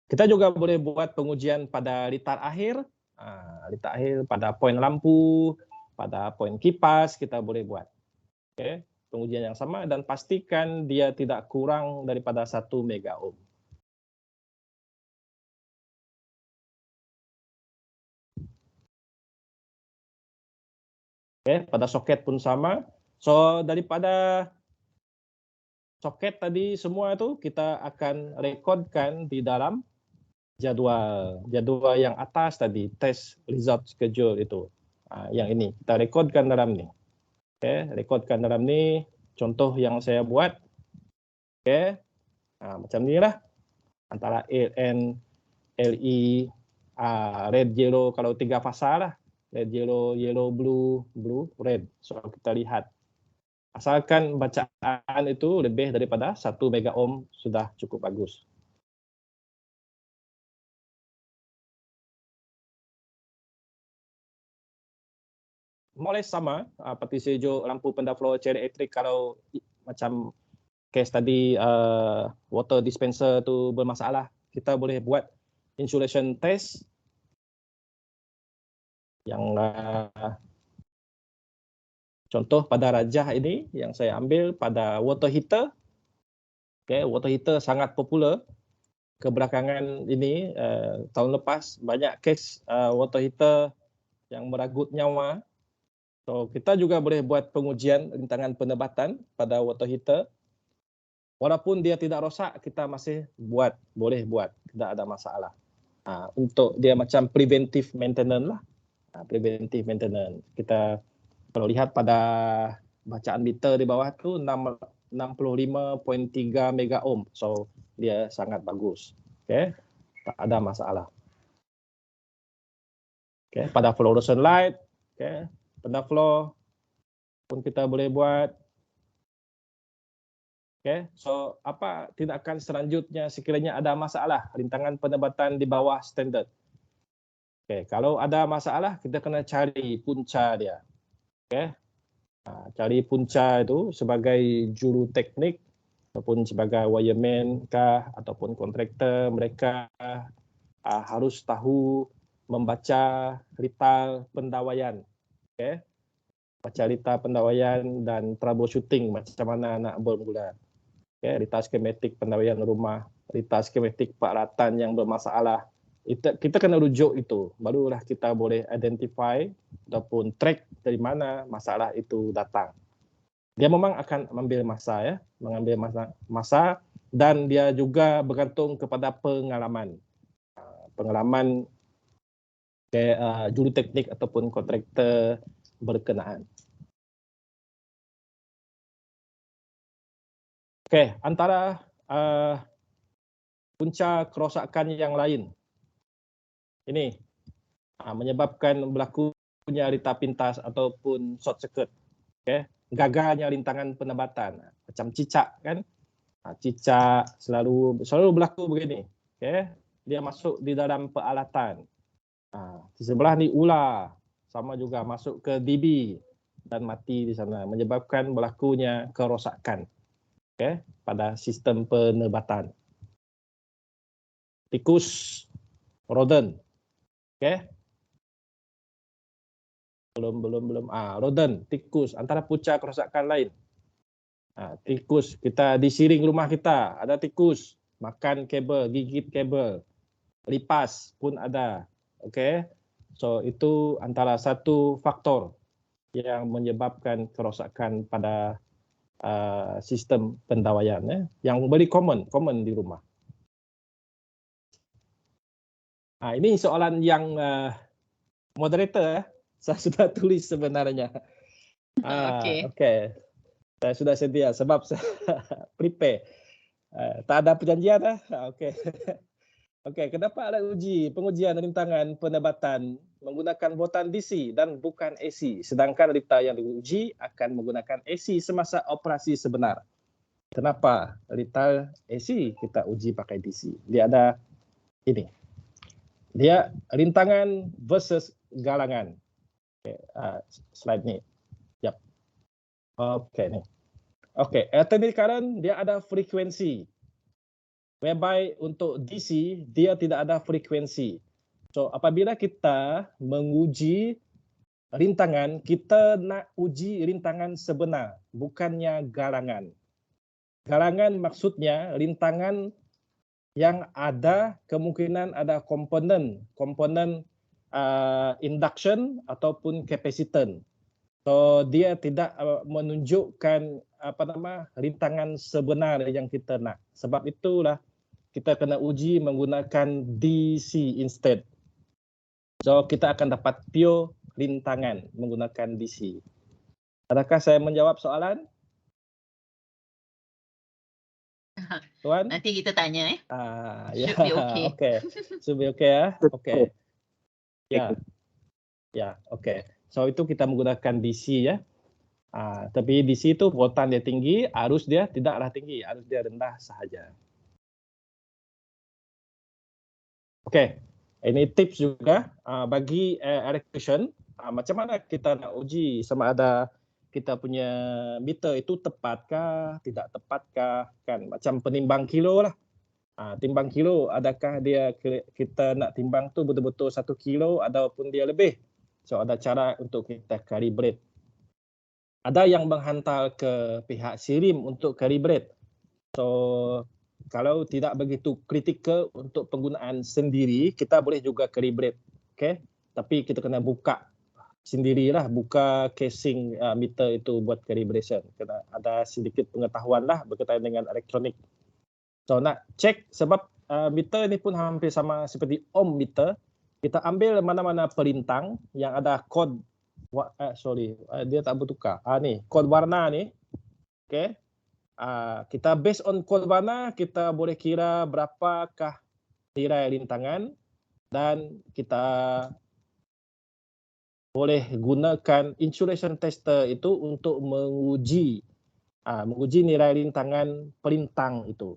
[SPEAKER 2] Kita juga boleh buat pengujian pada litar akhir. Litar akhir pada poin lampu, pada poin kipas kita boleh buat. Oke, pengujian yang sama dan pastikan dia tidak kurang daripada 1 mega ohm. Oke, pada soket pun sama. So daripada soket tadi semua itu kita akan rekodkan di dalam jadwal yang atas tadi, test result schedule itu. Yang ini kita rekodkan dalam ni. Oke, rekodkan dalam ni contoh yang saya buat. Oke. Macam ni lah. Antara LN, LI, red, yellow kalau 3 fasa lah. Red, yellow, yellow, blue, blue, red. So kita lihat. Asalkan bacaan itu lebih daripada 1 mega ohm sudah cukup bagus. Mulai sama seperti hijau lampu pendaflow cherry elektrik kalau macam case tadi water dispenser tu bermasalah, kita boleh buat insulation test yang contoh pada rajah ini yang saya ambil pada water heater. Okay, water heater sangat popular kebelakangan ini, tahun lepas banyak case water heater yang meragut nyawa. So kita juga boleh buat pengujian rintangan penebatan pada water heater. Walaupun dia tidak rosak, kita masih boleh buat, tidak ada masalah. Untuk dia macam preventive maintenance lah. Preventive maintenance. Kita kalau lihat pada bacaan meter di bawah tu 65.3 mega ohm. So dia sangat bagus. Okay, tak ada masalah. Okay, pada fluorescent light, okay, pada floor pun kita boleh buat. Okay, so apa tindakan selanjutnya sekiranya ada masalah rintangan penebatan di bawah standard? Okay, kalau ada masalah kita kena cari punca dia. Okay, cari punca itu sebagai juru teknik ataupun sebagai wireman kah ataupun kontraktor, mereka harus tahu membaca rita pendawaian. Okay, baca rita pendawaian dan troubleshooting macam mana nak bermula. Okay, rita skematik pendawaian rumah, rita skematik peralatan yang bermasalah. Kita kena rujuk itu, barulah kita boleh identify ataupun track dari mana masalah itu datang. Dia memang akan mengambil masa, mengambil masa dan dia juga bergantung kepada pengalaman juru teknik ataupun kontraktor berkenaan. Okey, antara punca kerosakan yang lain ini menyebabkan berlakunya rita pintas ataupun short circuit. Okey, gagalnya rintangan penebatan macam cicak kan. Cicak selalu berlaku begini. Okey, dia masuk di dalam peralatan. Di sebelah ni ular sama juga masuk ke DB dan mati di sana menyebabkan berlakunya kerosakan. Okay, pada sistem penebatan. Tikus, rodent. Okay. Belum. Rodent, tikus, antara punca kerosakan lain. Tikus, kita di siring rumah kita, ada tikus, makan kabel, gigit kabel, lipas pun ada. Okay. So itu antara satu faktor yang menyebabkan kerosakan pada sistem pendawaian yang very common di rumah. Ini soalan yang moderator saya sudah tulis sebenarnya. Okay. Saya sudah sedia sebab saya prepare. Tak ada perjanjian Okay. Okey, kenapa ada pengujian rintangan penebatan menggunakan botan DC dan bukan AC, sedangkan rita yang diuji akan menggunakan AC semasa operasi sebenar. Kenapa rita AC kita uji pakai DC? Dia ada ini. Dia rintangan versus galangan. Okay, slide ni. Yap. Okey ni. Okey, alternating current dia ada frekuensi. Whereby untuk DC, dia tidak ada frekuensi. So, apabila kita menguji rintangan, kita nak uji rintangan sebenar, bukannya galangan. Galangan maksudnya rintangan yang ada kemungkinan ada komponen induction ataupun capacitance. So, dia tidak menunjukkan rintangan sebenar yang kita nak. Sebab itulah kita kena uji menggunakan DC instead. So kita akan dapat pure rintangan menggunakan DC. Adakah saya menjawab soalan? Tuan?
[SPEAKER 1] Nanti kita tanya
[SPEAKER 2] Ya.
[SPEAKER 1] Should be okay.
[SPEAKER 2] Okay. Should be okay Okay. Ya, okay. So itu kita menggunakan DC tapi DC itu voltan dia tinggi, arus dia tidaklah tinggi, arus dia rendah sahaja. Okey, ini tips juga bagi electrician, macam mana kita nak uji sama ada kita punya meter itu tepatkah, tidak tepatkah, kan macam penimbang kilo lah. Timbang kilo, adakah dia kita nak timbang tu betul-betul 1 kilo ataupun dia lebih. So ada cara untuk kita calibrate. Ada yang menghantar ke pihak sirim untuk calibrate. So kalau tidak begitu kritikal untuk penggunaan sendiri, kita boleh juga calibrate. Okay? Tapi kita kena buka sendirilah, buka casing meter itu buat calibration. Kena ada sedikit pengetahuan lah berkaitan dengan elektronik. So nak cek sebab meter ini pun hampir sama seperti ohm meter. Kita ambil mana-mana perintang yang ada kod dia tak bertukar. Ni kod warna ni. Okay. Kita based on kod warna, kita boleh kira berapakah tirai rintangan dan kita boleh gunakan insulation tester itu untuk menguji nilai rintangan pelintang itu.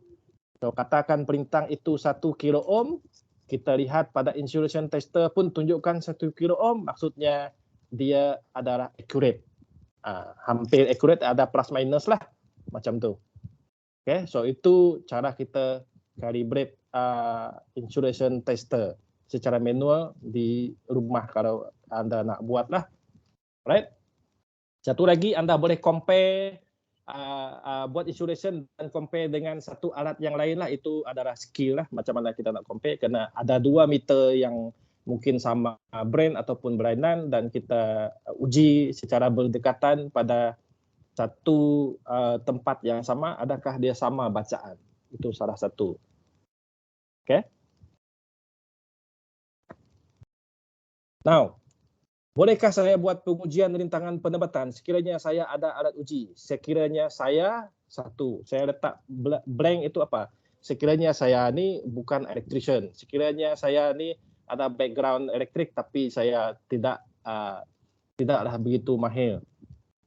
[SPEAKER 2] So, katakan pelintang itu 1 kilo ohm, kita lihat pada insulation tester pun tunjukkan 1 kilo ohm, maksudnya dia adalah accurate. Hampir accurate, ada plus minus lah, macam tu. Okay, so itu cara kita calibrate insulation tester secara manual di rumah kalau anda nak buat lah. Right? Satu lagi, anda boleh compare buat insulation dan compare dengan satu alat yang lain lah. Itu adalah skill lah, macam mana kita nak compare. Kerana ada 2 meter yang mungkin sama brand ataupun brandnan dan kita uji secara berdekatan pada satu tempat yang sama, adakah dia sama bacaan. Itu salah satu. Okay. Now, bolehkah saya buat pengujian rintangan penebatan sekiranya saya ada alat uji? Sekiranya saya letak blank itu apa? Sekiranya saya ni bukan electrician. Sekiranya saya ni ada background elektrik tapi saya tidaklah begitu mahir.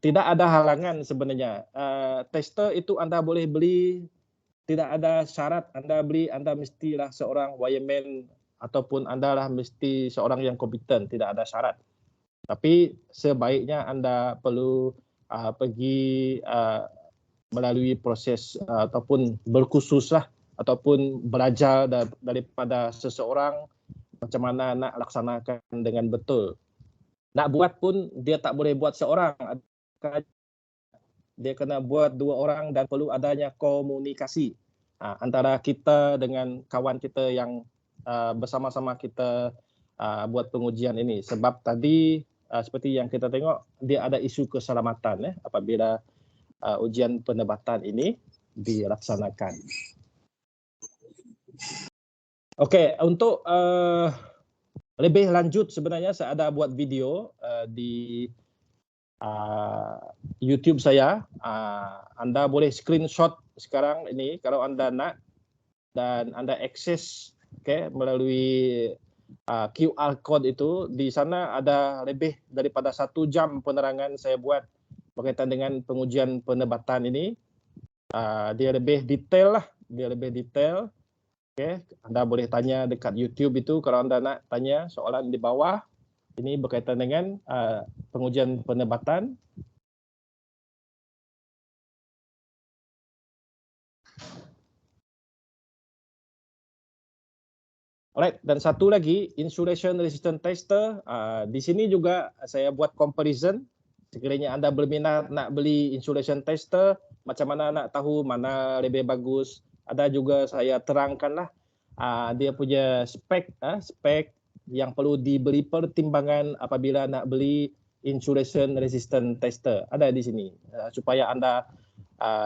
[SPEAKER 2] Tidak ada halangan sebenarnya. Tester itu anda boleh beli, tidak ada syarat anda beli, anda mestilah seorang wireman ataupun anda lah mesti seorang yang kompeten, tidak ada syarat. Tapi sebaiknya anda perlu pergi melalui proses ataupun berkursus lah ataupun belajar daripada seseorang macam mana nak laksanakan dengan betul. Nak buat pun dia tak boleh buat seorang. Dia kena buat 2 orang dan perlu adanya komunikasi antara kita dengan kawan kita yang bersama-sama kita buat pengujian ini. Sebab tadi seperti yang kita tengok, dia ada isu keselamatan apabila ujian penebatan ini dilaksanakan. Okey, untuk lebih lanjut sebenarnya saya ada buat video di YouTube saya. Anda boleh screenshot sekarang ini kalau anda nak dan anda akses melalui QR code itu. Di sana ada lebih daripada 1 jam penerangan saya buat berkaitan dengan pengujian penebatan ini. Dia lebih detail lah, Okay. Anda boleh tanya dekat YouTube itu kalau anda nak tanya soalan di bawah. Ini berkaitan dengan pengujian penebatan. Alright, dan satu lagi, insulation resistant tester. Di sini juga saya buat comparison. Sekiranya anda berminat nak beli insulation tester, macam mana nak tahu mana lebih bagus. Ada juga saya terangkanlah dia punya spek yang perlu diberi pertimbangan apabila nak beli insulation resistant tester. Ada di sini supaya anda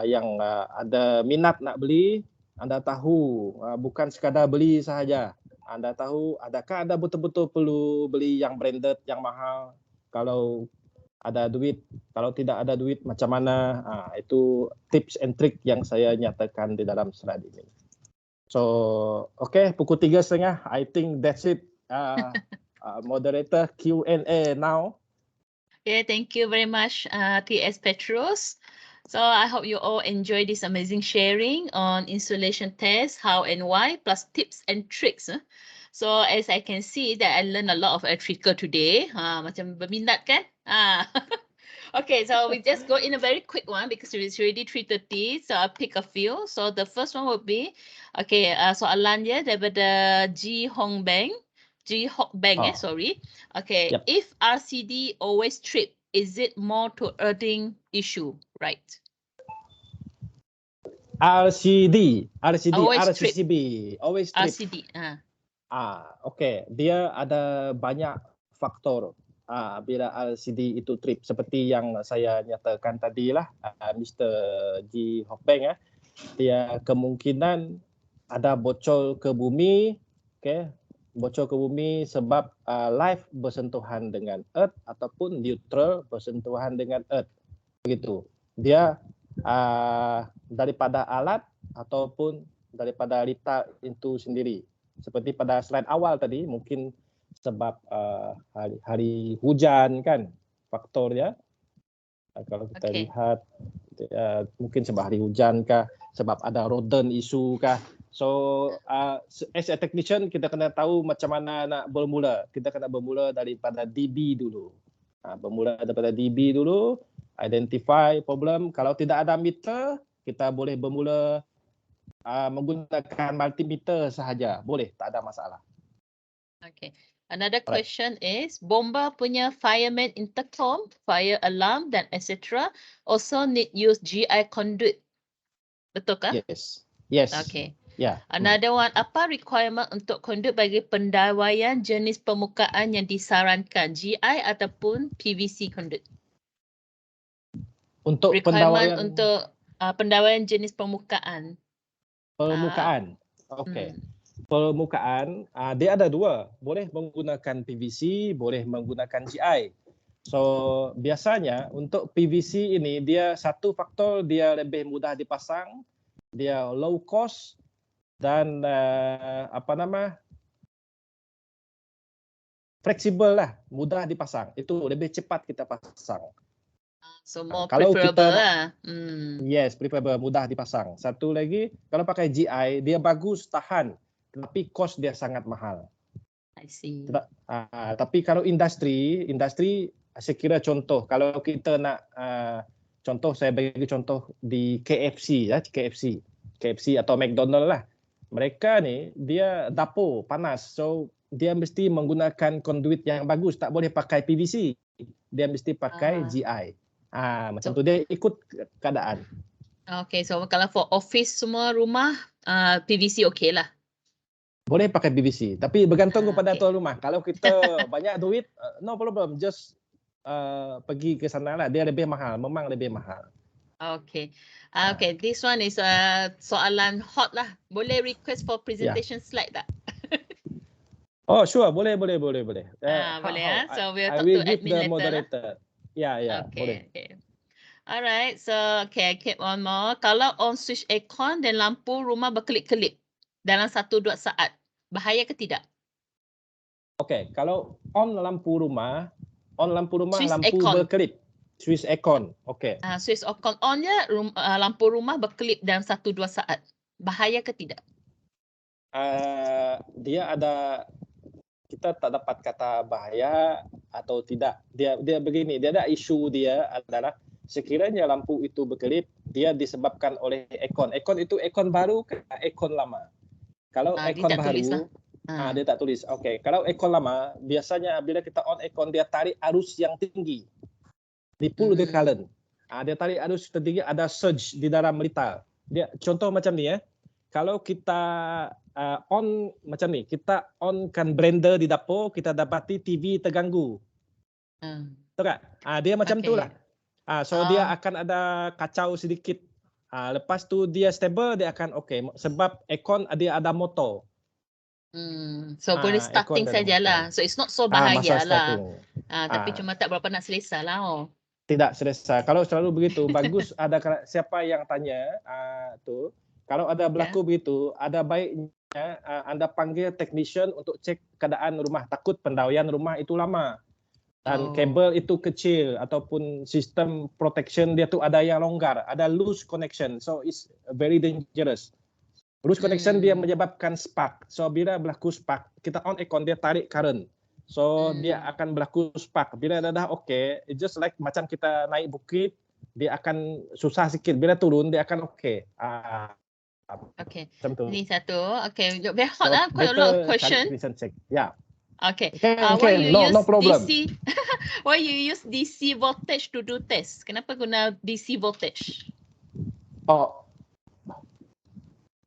[SPEAKER 2] yang ada minat nak beli, anda tahu bukan sekadar beli sahaja. Anda tahu adakah anda betul-betul perlu beli yang branded, yang mahal. Kalau ada duit, kalau tidak ada duit macam mana? Itu tips and trick yang saya nyatakan di dalam slide ini. So, okay, pukul 3:30. I think that's it. Moderator Q&A now.
[SPEAKER 1] Okay, thank you very much, TS Petros. So I hope you all enjoy this amazing sharing on insulation test, how and why, plus tips and tricks. So as I can see that I learned a lot of electrical today. Macam berminat kan? Okay, so we just go in a very quick one because it's already 3:30. So I'll pick a few. So the first one would be, okay, soalan dia daripada Ji Hong Beng. Sorry. Okay,
[SPEAKER 2] Yep.
[SPEAKER 1] If RCD always trip, is it more to earthing issue, right?
[SPEAKER 2] RCD,
[SPEAKER 1] Always
[SPEAKER 2] RCCB, always trip.
[SPEAKER 1] RCD.
[SPEAKER 2] Okay, dia ada banyak faktor bila RCD itu trip seperti yang saya nyatakan tadilah, Mr. Ji Hopeng dia kemungkinan ada bocor ke bumi, okay, bocor ke bumi sebab live bersentuhan dengan Earth ataupun neutral bersentuhan dengan Earth. Begitu. Dia daripada alat ataupun daripada litar itu sendiri. Seperti pada slide awal tadi, mungkin sebab hari hujan kan faktornya. Kalau kita lihat mungkin sebab hari hujan kah, sebab ada rodent isu kah. So as a technician kita kena tahu macam mana nak bermula. Kita kena bermula daripada DB dulu. Bermula daripada DB dulu, identify problem. Kalau tidak ada meter, kita boleh bermula menggunakan multimeter sahaja. Boleh, tak ada masalah.
[SPEAKER 1] Okay. Another question is, bomba punya fireman intercom, fire alarm dan etc. also need use GI conduit. Betul kah?
[SPEAKER 2] Yes. Yes.
[SPEAKER 1] Okay.
[SPEAKER 2] Yeah.
[SPEAKER 1] Another one, apa requirement untuk conduit bagi pendawaian jenis permukaan yang disarankan, GI ataupun PVC conduit?
[SPEAKER 2] Untuk
[SPEAKER 1] requirement untuk pendawaian jenis permukaan.
[SPEAKER 2] Permukaan. Okey. Permukaan dia ada dua, boleh menggunakan PVC, boleh menggunakan GI. So biasanya untuk PVC ini dia satu faktor dia lebih mudah dipasang, dia low cost dan fleksibel lah, mudah dipasang. Itu lebih cepat kita pasang.
[SPEAKER 1] So more
[SPEAKER 2] kalau
[SPEAKER 1] preferable
[SPEAKER 2] kita,
[SPEAKER 1] lah.
[SPEAKER 2] Yes, preferable, mudah dipasang. Satu lagi, kalau pakai GI dia bagus tahan, tapi kos dia sangat mahal.
[SPEAKER 1] I see.
[SPEAKER 2] Tapi kalau industri saya kira contoh, kalau kita nak contoh, saya bagi contoh di KFC ya, KFC atau McDonald lah. Mereka ni dia dapur panas, so dia mesti menggunakan conduit yang bagus, tak boleh pakai PVC. Dia mesti pakai GI. Macam tu dia ikut keadaan.
[SPEAKER 1] Okay, so kalau for office semua rumah PVC okey lah.
[SPEAKER 2] Boleh pakai PVC, tapi bergantung kepada tuan rumah. Kalau kita banyak duit, no problem, just pergi ke sana lah. Dia lebih mahal, memang lebih mahal.
[SPEAKER 1] Okay. Okay, this one is soalan hot lah. Boleh request for presentation slide tak?
[SPEAKER 2] Oh, sure, boleh. Boleh
[SPEAKER 1] ya. So we'll talk
[SPEAKER 2] to
[SPEAKER 1] admin
[SPEAKER 2] the
[SPEAKER 1] later
[SPEAKER 2] moderator.
[SPEAKER 1] lah.
[SPEAKER 2] Boleh.
[SPEAKER 1] Okay. Alright, so I keep one more. Kalau on switch aircon dan lampu rumah berkelip-kelip dalam 1-2 saat, bahaya ke tidak?
[SPEAKER 2] Okay, kalau on lampu rumah
[SPEAKER 1] Switch
[SPEAKER 2] lampu
[SPEAKER 1] aircon.
[SPEAKER 2] berkelip. Switch aircon, okay.
[SPEAKER 1] Switch aircon on je, lampu rumah berkelip dalam 1-2 saat. Bahaya ke tidak?
[SPEAKER 2] Dia ada, kita tak dapat kata bahaya atau tidak. Dia begini, dia ada isu dia adalah sekiranya lampu itu berkelip, dia disebabkan oleh aircon. Aircon itu aircon baru ke aircon lama? Kalau aircon baru, dia tak tulis. Okay. Kalau aircon lama, biasanya bila kita on aircon, dia tarik arus yang tinggi. Di pull the current. Dia tarik arus tinggi, ada surge di dalam litar. Dia contoh macam ni ya. Kalau kita on macam ni, kita onkan blender di dapur, kita dapati TV terganggu. Betul tak? Dia macam tu lah. So dia akan ada kacau sedikit. Lepas tu dia stable, dia akan okey. Sebab aircon dia ada motor.
[SPEAKER 1] So boleh starting sajalah. So it's not so bahaya lah. Tapi cuma tak berapa nak selesa lah.
[SPEAKER 2] Tidak selesa. Kalau selalu begitu, bagus ada siapa yang tanya tu. Kalau ada berlaku begitu, ada baiknya anda panggil technician untuk cek keadaan rumah. Takut pendawaian rumah itu lama. Dan kabel itu kecil ataupun sistem protection dia tu ada yang longgar, ada loose connection. So it's very dangerous. Loose connection dia menyebabkan spark. So bila berlaku spark, kita on aircon dia tarik current. So dia akan berlaku spark. Bila dah okey, just like macam kita naik bukit, dia akan susah sikit. Bila turun dia akan okey.
[SPEAKER 1] Okay. Ini satu. Okay, very hot lah. Quite a lot of question.
[SPEAKER 2] Yeah.
[SPEAKER 1] Okay.
[SPEAKER 2] Why you use no problem.
[SPEAKER 1] DC? Why you use DC voltage to do test? Kenapa guna DC voltage?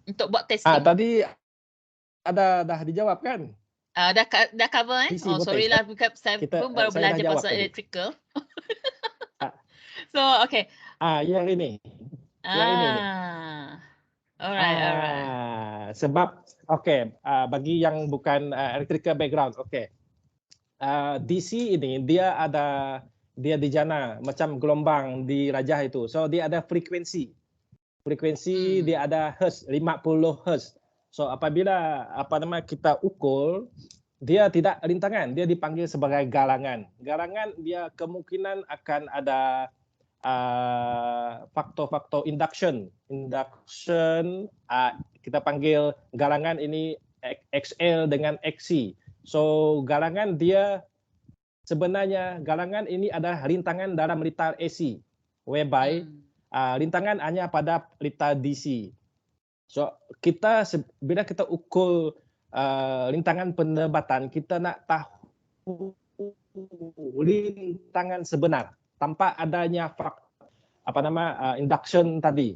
[SPEAKER 1] Untuk buat testing.
[SPEAKER 2] Tadi dah dijawab kan?
[SPEAKER 1] Dah cover
[SPEAKER 2] DC
[SPEAKER 1] sorry lah, saya pun baru belajar pasal
[SPEAKER 2] tadi.
[SPEAKER 1] electrical. So okay.
[SPEAKER 2] Yang ini. Yang ini.
[SPEAKER 1] Alright.
[SPEAKER 2] Sebab bagi yang bukan electrical background, DC ini dia di jana macam gelombang di rajah itu. So dia ada frekuensi. Dia ada hertz 50 hertz. So apabila kita ukur, dia tidak rintangan, dia dipanggil sebagai galangan. Galangan dia kemungkinan akan ada faktor-faktor induction. Kita panggil galangan ini XL dengan XC. So galangan sebenarnya galangan ini adalah rintangan dalam litar AC, whereby rintangan hanya pada litar DC. So bila kita ukur rintangan penerbatan, kita nak tahu rintangan sebenar tanpa adanya induction tadi.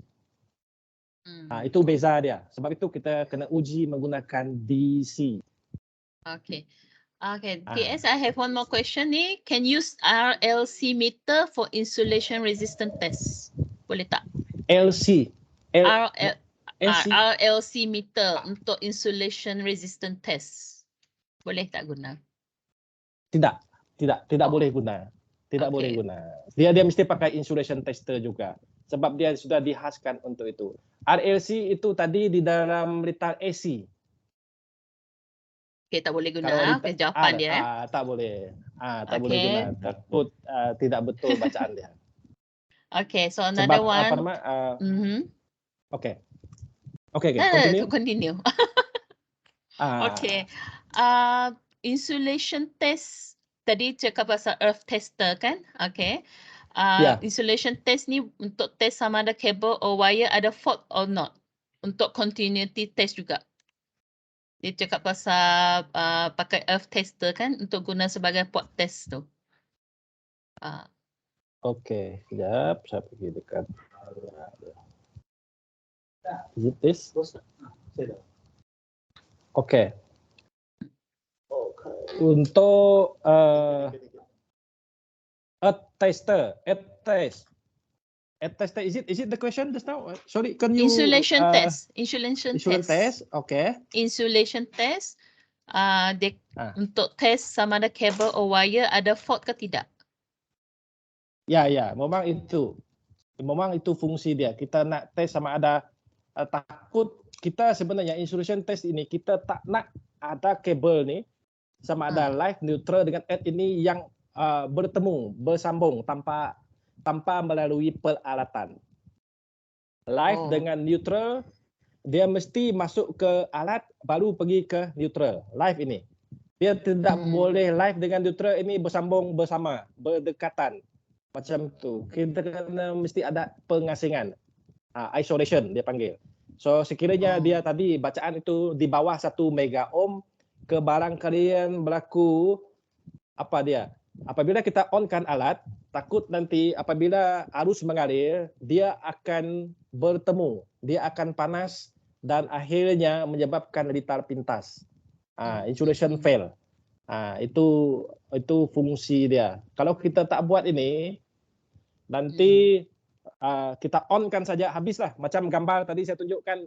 [SPEAKER 2] Itu beza dia. Sebab itu kita kena uji menggunakan DC.
[SPEAKER 1] Okay, TS, I have one more question ni. Can use RLC meter for insulation resistant test? Boleh tak? RLC meter untuk insulation resistant test. Boleh tak guna?
[SPEAKER 2] Tidak boleh guna. Boleh guna. Dia mesti pakai insulation tester juga. Sebab dia sudah dihaskan untuk itu. RLC itu tadi di dalam litar AC.
[SPEAKER 1] Tak boleh guna. Jawapan dia.
[SPEAKER 2] Tak boleh. Tak boleh guna. Takut tidak betul bacaan dia.
[SPEAKER 1] Okay, so another one.
[SPEAKER 2] Okay,
[SPEAKER 1] continue. Okay. Insulation test. Tadi cakap pasal earth tester kan? Okay. Insulation test ni untuk test sama ada kabel or wire ada fault or not. Untuk continuity test juga. Dia cakap pasal pakai earth tester kan untuk guna sebagai port test tu.
[SPEAKER 2] Okey, sekejap. Saya pergi dekat. Is it this? Okey. Untuk earth tester, is it the question just now? Sorry, can you
[SPEAKER 1] insulation test.
[SPEAKER 2] Okay.
[SPEAKER 1] Insulation test. Untuk test sama ada kabel or wire ada fault ke tidak?
[SPEAKER 2] Ya, memang itu fungsi dia. Kita nak test sama ada takut kita sebenarnya insulation test ini kita tak nak ada kabel ni sama ada live neutral dengan earth ini yang bersambung tanpa melalui peralatan. Live dengan neutral dia mesti masuk ke alat baru pergi ke neutral. Live ini dia tidak boleh live dengan neutral ini bersambung bersama, berdekatan. Macam tu. Kita kena mesti ada pengasingan. Isolation dia panggil. So sekiranya dia tadi bacaan itu di bawah 1 mega ohm, kebarangkalian berlaku apabila kita onkan alat, takut nanti apabila arus mengalir, dia akan bertemu, dia akan panas dan akhirnya menyebabkan litar pintas. Insulation fail. Itu fungsi dia. Kalau kita tak buat ini, nanti kita onkan saja habislah. Macam gambar tadi saya tunjukkan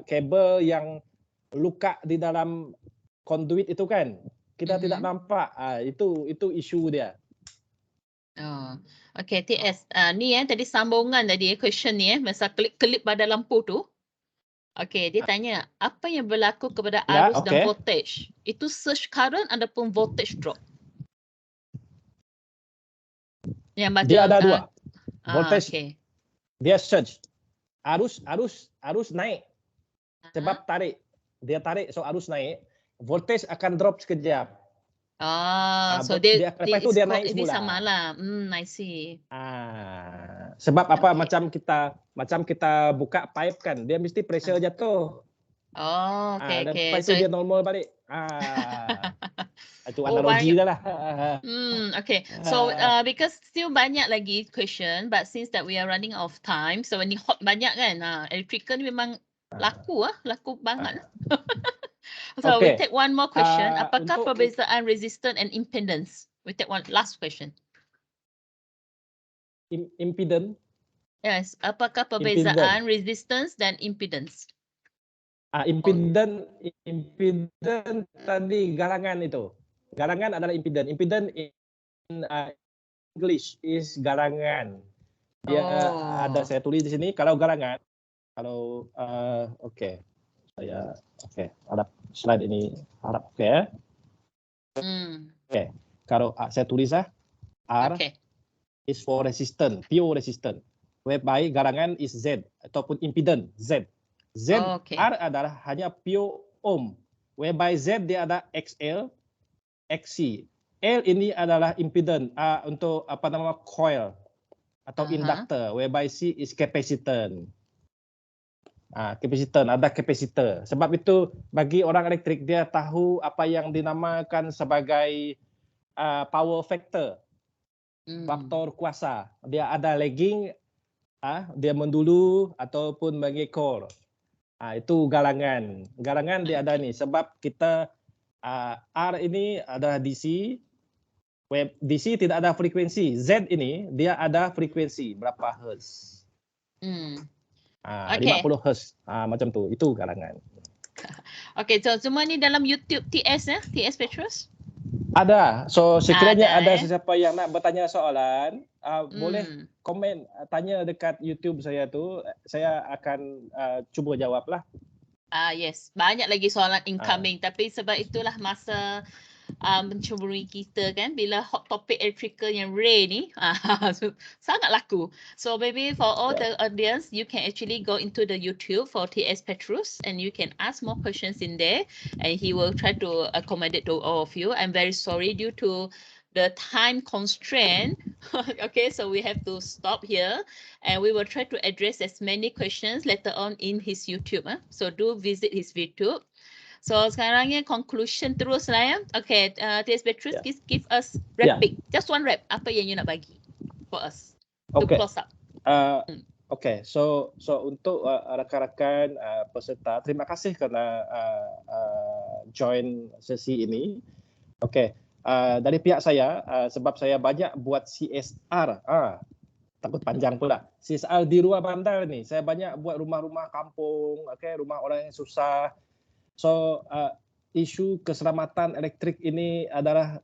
[SPEAKER 2] kabel yang luka di dalam conduit itu kan. Kita tidak nampak. Itu isu dia.
[SPEAKER 1] Okay, TS. Ni tadi sambungan tadi question ni masa kelip pada lampu tu. Okay, dia tanya, apa yang berlaku kepada arus dan voltage? Itu surge current ataupun voltage drop? Yang macam,
[SPEAKER 2] dia ada dua. Voltage, dia surge. Arus naik. Sebab dia tarik, so arus naik. Voltage akan drop sekejap.
[SPEAKER 1] So dia
[SPEAKER 2] naik semula.
[SPEAKER 1] Sama lah. I see.
[SPEAKER 2] Sebab macam kita buka pipe kan, dia mesti pressure jatuh.
[SPEAKER 1] Okay.
[SPEAKER 2] So dia normal balik. Itu analogi dah lah.
[SPEAKER 1] Okay. So because still banyak lagi question, but since that we are running out of time, so ni hot banyak kan. Electrical ni memang laku banget. So we take one more question. Apakah perbezaan resistance and impedance? We take one last question.
[SPEAKER 2] Impedance?
[SPEAKER 1] Yes, apakah perbezaan resistance dan impedance?
[SPEAKER 2] Impedance tadi garangan itu. Garangan adalah impedance. Impedance in English is garangan. Dia ada saya tulis di sini. Kalau garangan, kalau oke, saya harap slide ini harap oke ya. Oke, kalau saya tulis R is for resistance, pure resistance. Whereby garangan is Z ataupun impedance Z. Z R adalah hanya pure ohm. Whereby Z dia ada XL, XC. L ini adalah impedance untuk apa nama coil atau inductor. Whereby C is capacitance. Capacitance ada capacitor. Sebab itu bagi orang elektrik dia tahu apa yang dinamakan sebagai power factor. Faktor kuasa. Dia ada lagging, dia mendulu ataupun mengekor. Itu galangan. Galangan dia ada nih sebab kita R ini adalah DC. DC tidak ada frekuensi. Z ini dia ada frekuensi berapa hertz. 50 hertz. Macam tu. Itu galangan.
[SPEAKER 1] Okey, so semua ni dalam YouTube TS ya? TS Petrus?
[SPEAKER 2] Ada. So sekiranya ada sesiapa yang nak bertanya soalan, boleh komen tanya dekat YouTube saya tu, saya akan cuba jawablah.
[SPEAKER 1] Yes, banyak lagi soalan incoming tapi sebab itulah masa mencemburui kita kan bila hot topic electrical yang rare ni sangat laku. So maybe for all the audience, you can actually go into the YouTube for TS Petrus and you can ask more questions in there and he will try to accommodate to all of you. I'm very sorry due to the time constraint. Okay, so we have to stop here and we will try to address as many questions later on in his YouTube. So do visit his YouTube. So sekarang ni conclusion terus lah ya. Okay, TS Petrus, give us rapid. Just one rap. Apa yang you nak bagi for us to close up?
[SPEAKER 2] Okay, so untuk rakan-rakan peserta, terima kasih kerana join sesi ini. Okay, dari pihak saya, sebab saya banyak buat CSR, takut panjang pula. CSR di luar bandar ni, saya banyak buat rumah-rumah kampung, rumah orang yang susah. So isu keselamatan elektrik ini adalah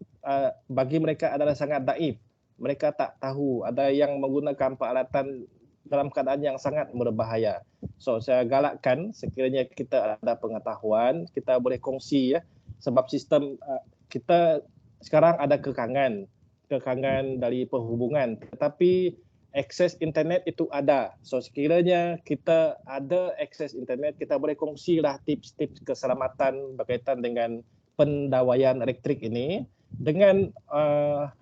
[SPEAKER 2] bagi mereka adalah sangat daif. Mereka tak tahu, ada yang menggunakan peralatan dalam keadaan yang sangat berbahaya. So saya galakkan sekiranya kita ada pengetahuan, kita boleh kongsi ya, sebab sistem kita sekarang ada kekangan dari perhubungan, tetapi akses internet itu ada. So sekiranya kita ada akses internet, kita boleh kongsilah tips-tips keselamatan berkaitan dengan pendawaian elektrik ini dengan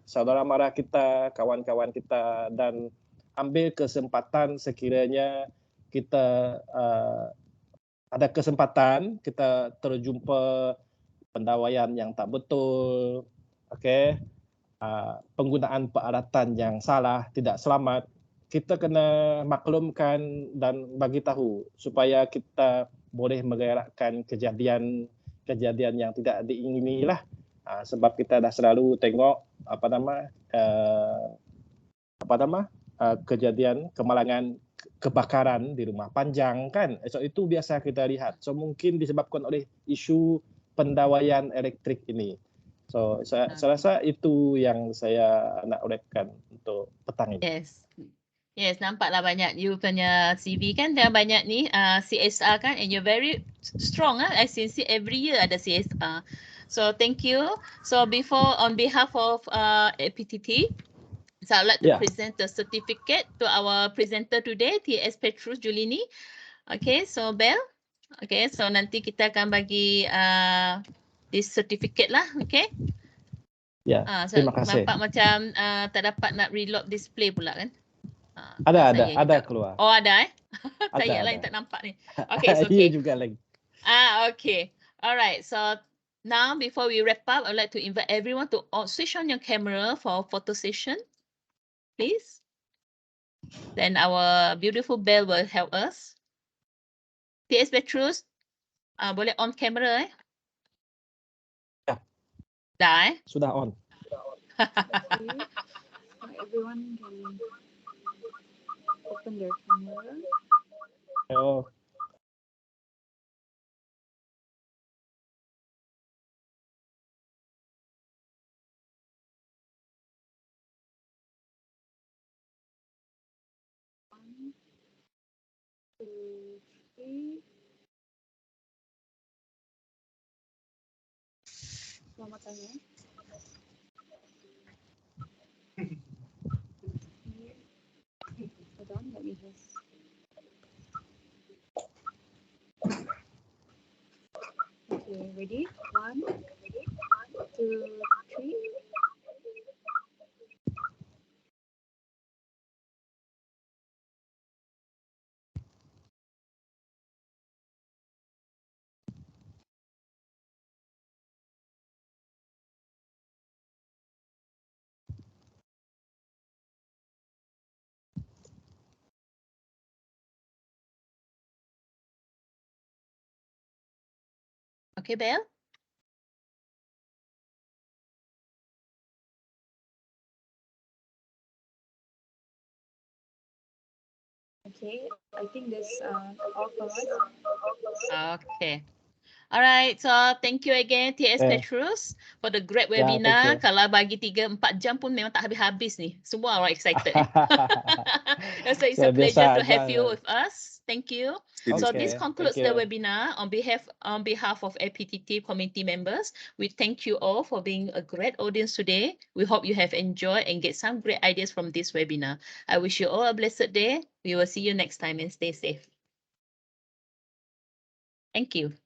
[SPEAKER 2] saudara mara kita, kawan-kawan kita, dan ambil kesempatan sekiranya kita ada kesempatan kita terjumpa pendawaian yang tak betul, penggunaan peralatan yang salah, tidak selamat, kita kena maklumkan dan bagi tahu supaya kita boleh mengelakkan kejadian yang tidak diingini lah. Sebab kita dah selalu tengok kejadian kemalangan kebakaran di rumah panjang kan. So itu biasa kita lihat. So mungkin disebabkan oleh isu pendawaian elektrik ini. So saya rasa itu yang saya nak uraikan untuk petang ini.
[SPEAKER 1] Yes, nampaklah banyak you punya CV kan, dah banyak ni CSR kan, and you're very strong I see every year ada CSR. So thank you. So on behalf of APTT, so I'd like to present the certificate to our presenter today, TS Petrus Julini. Okay, so Bel. Okay, so nanti kita akan bagi this certificate lah, okay?
[SPEAKER 2] Terima kasih.
[SPEAKER 1] Nampak macam tak dapat nak reload display pula kan?
[SPEAKER 2] Ada keluar.
[SPEAKER 1] Oh ada saya lain tak nampak ni. Okay, it's okay.
[SPEAKER 2] You juga lagi.
[SPEAKER 1] Okay. Alright, so now before we wrap up, I'd like to invite everyone to switch on your camera for photo session, please. Then our beautiful Belle will help us. TS Petrus, boleh on camera Dah
[SPEAKER 2] Sudah on.
[SPEAKER 3] Everyone can.
[SPEAKER 1] open their camera.
[SPEAKER 2] Oh,
[SPEAKER 1] One, two, three. Selamat tanya. Hold on, let me just. Okay, ready? One, two, three. Okay, Belle? Okay, I think that's all for us. Okay. All right, so thank you again TS Petrus for the great
[SPEAKER 2] Yeah, thank
[SPEAKER 1] webinar.
[SPEAKER 2] you.
[SPEAKER 1] Kalau bagi 3-4 jam pun memang tak habis-habis ni. Semua orang excited. So it's a
[SPEAKER 2] Saya
[SPEAKER 1] pleasure
[SPEAKER 2] biasa
[SPEAKER 1] to have
[SPEAKER 2] aja.
[SPEAKER 1] you with us. Thank you. So this
[SPEAKER 2] Okay,
[SPEAKER 1] concludes
[SPEAKER 2] thank
[SPEAKER 1] the
[SPEAKER 2] you.
[SPEAKER 1] webinar. On behalf of APTT community members, we thank you all for being a great audience today. We hope you have enjoyed and get some great ideas from this webinar. I wish you all a blessed day. We will see you next time and stay safe. Thank you.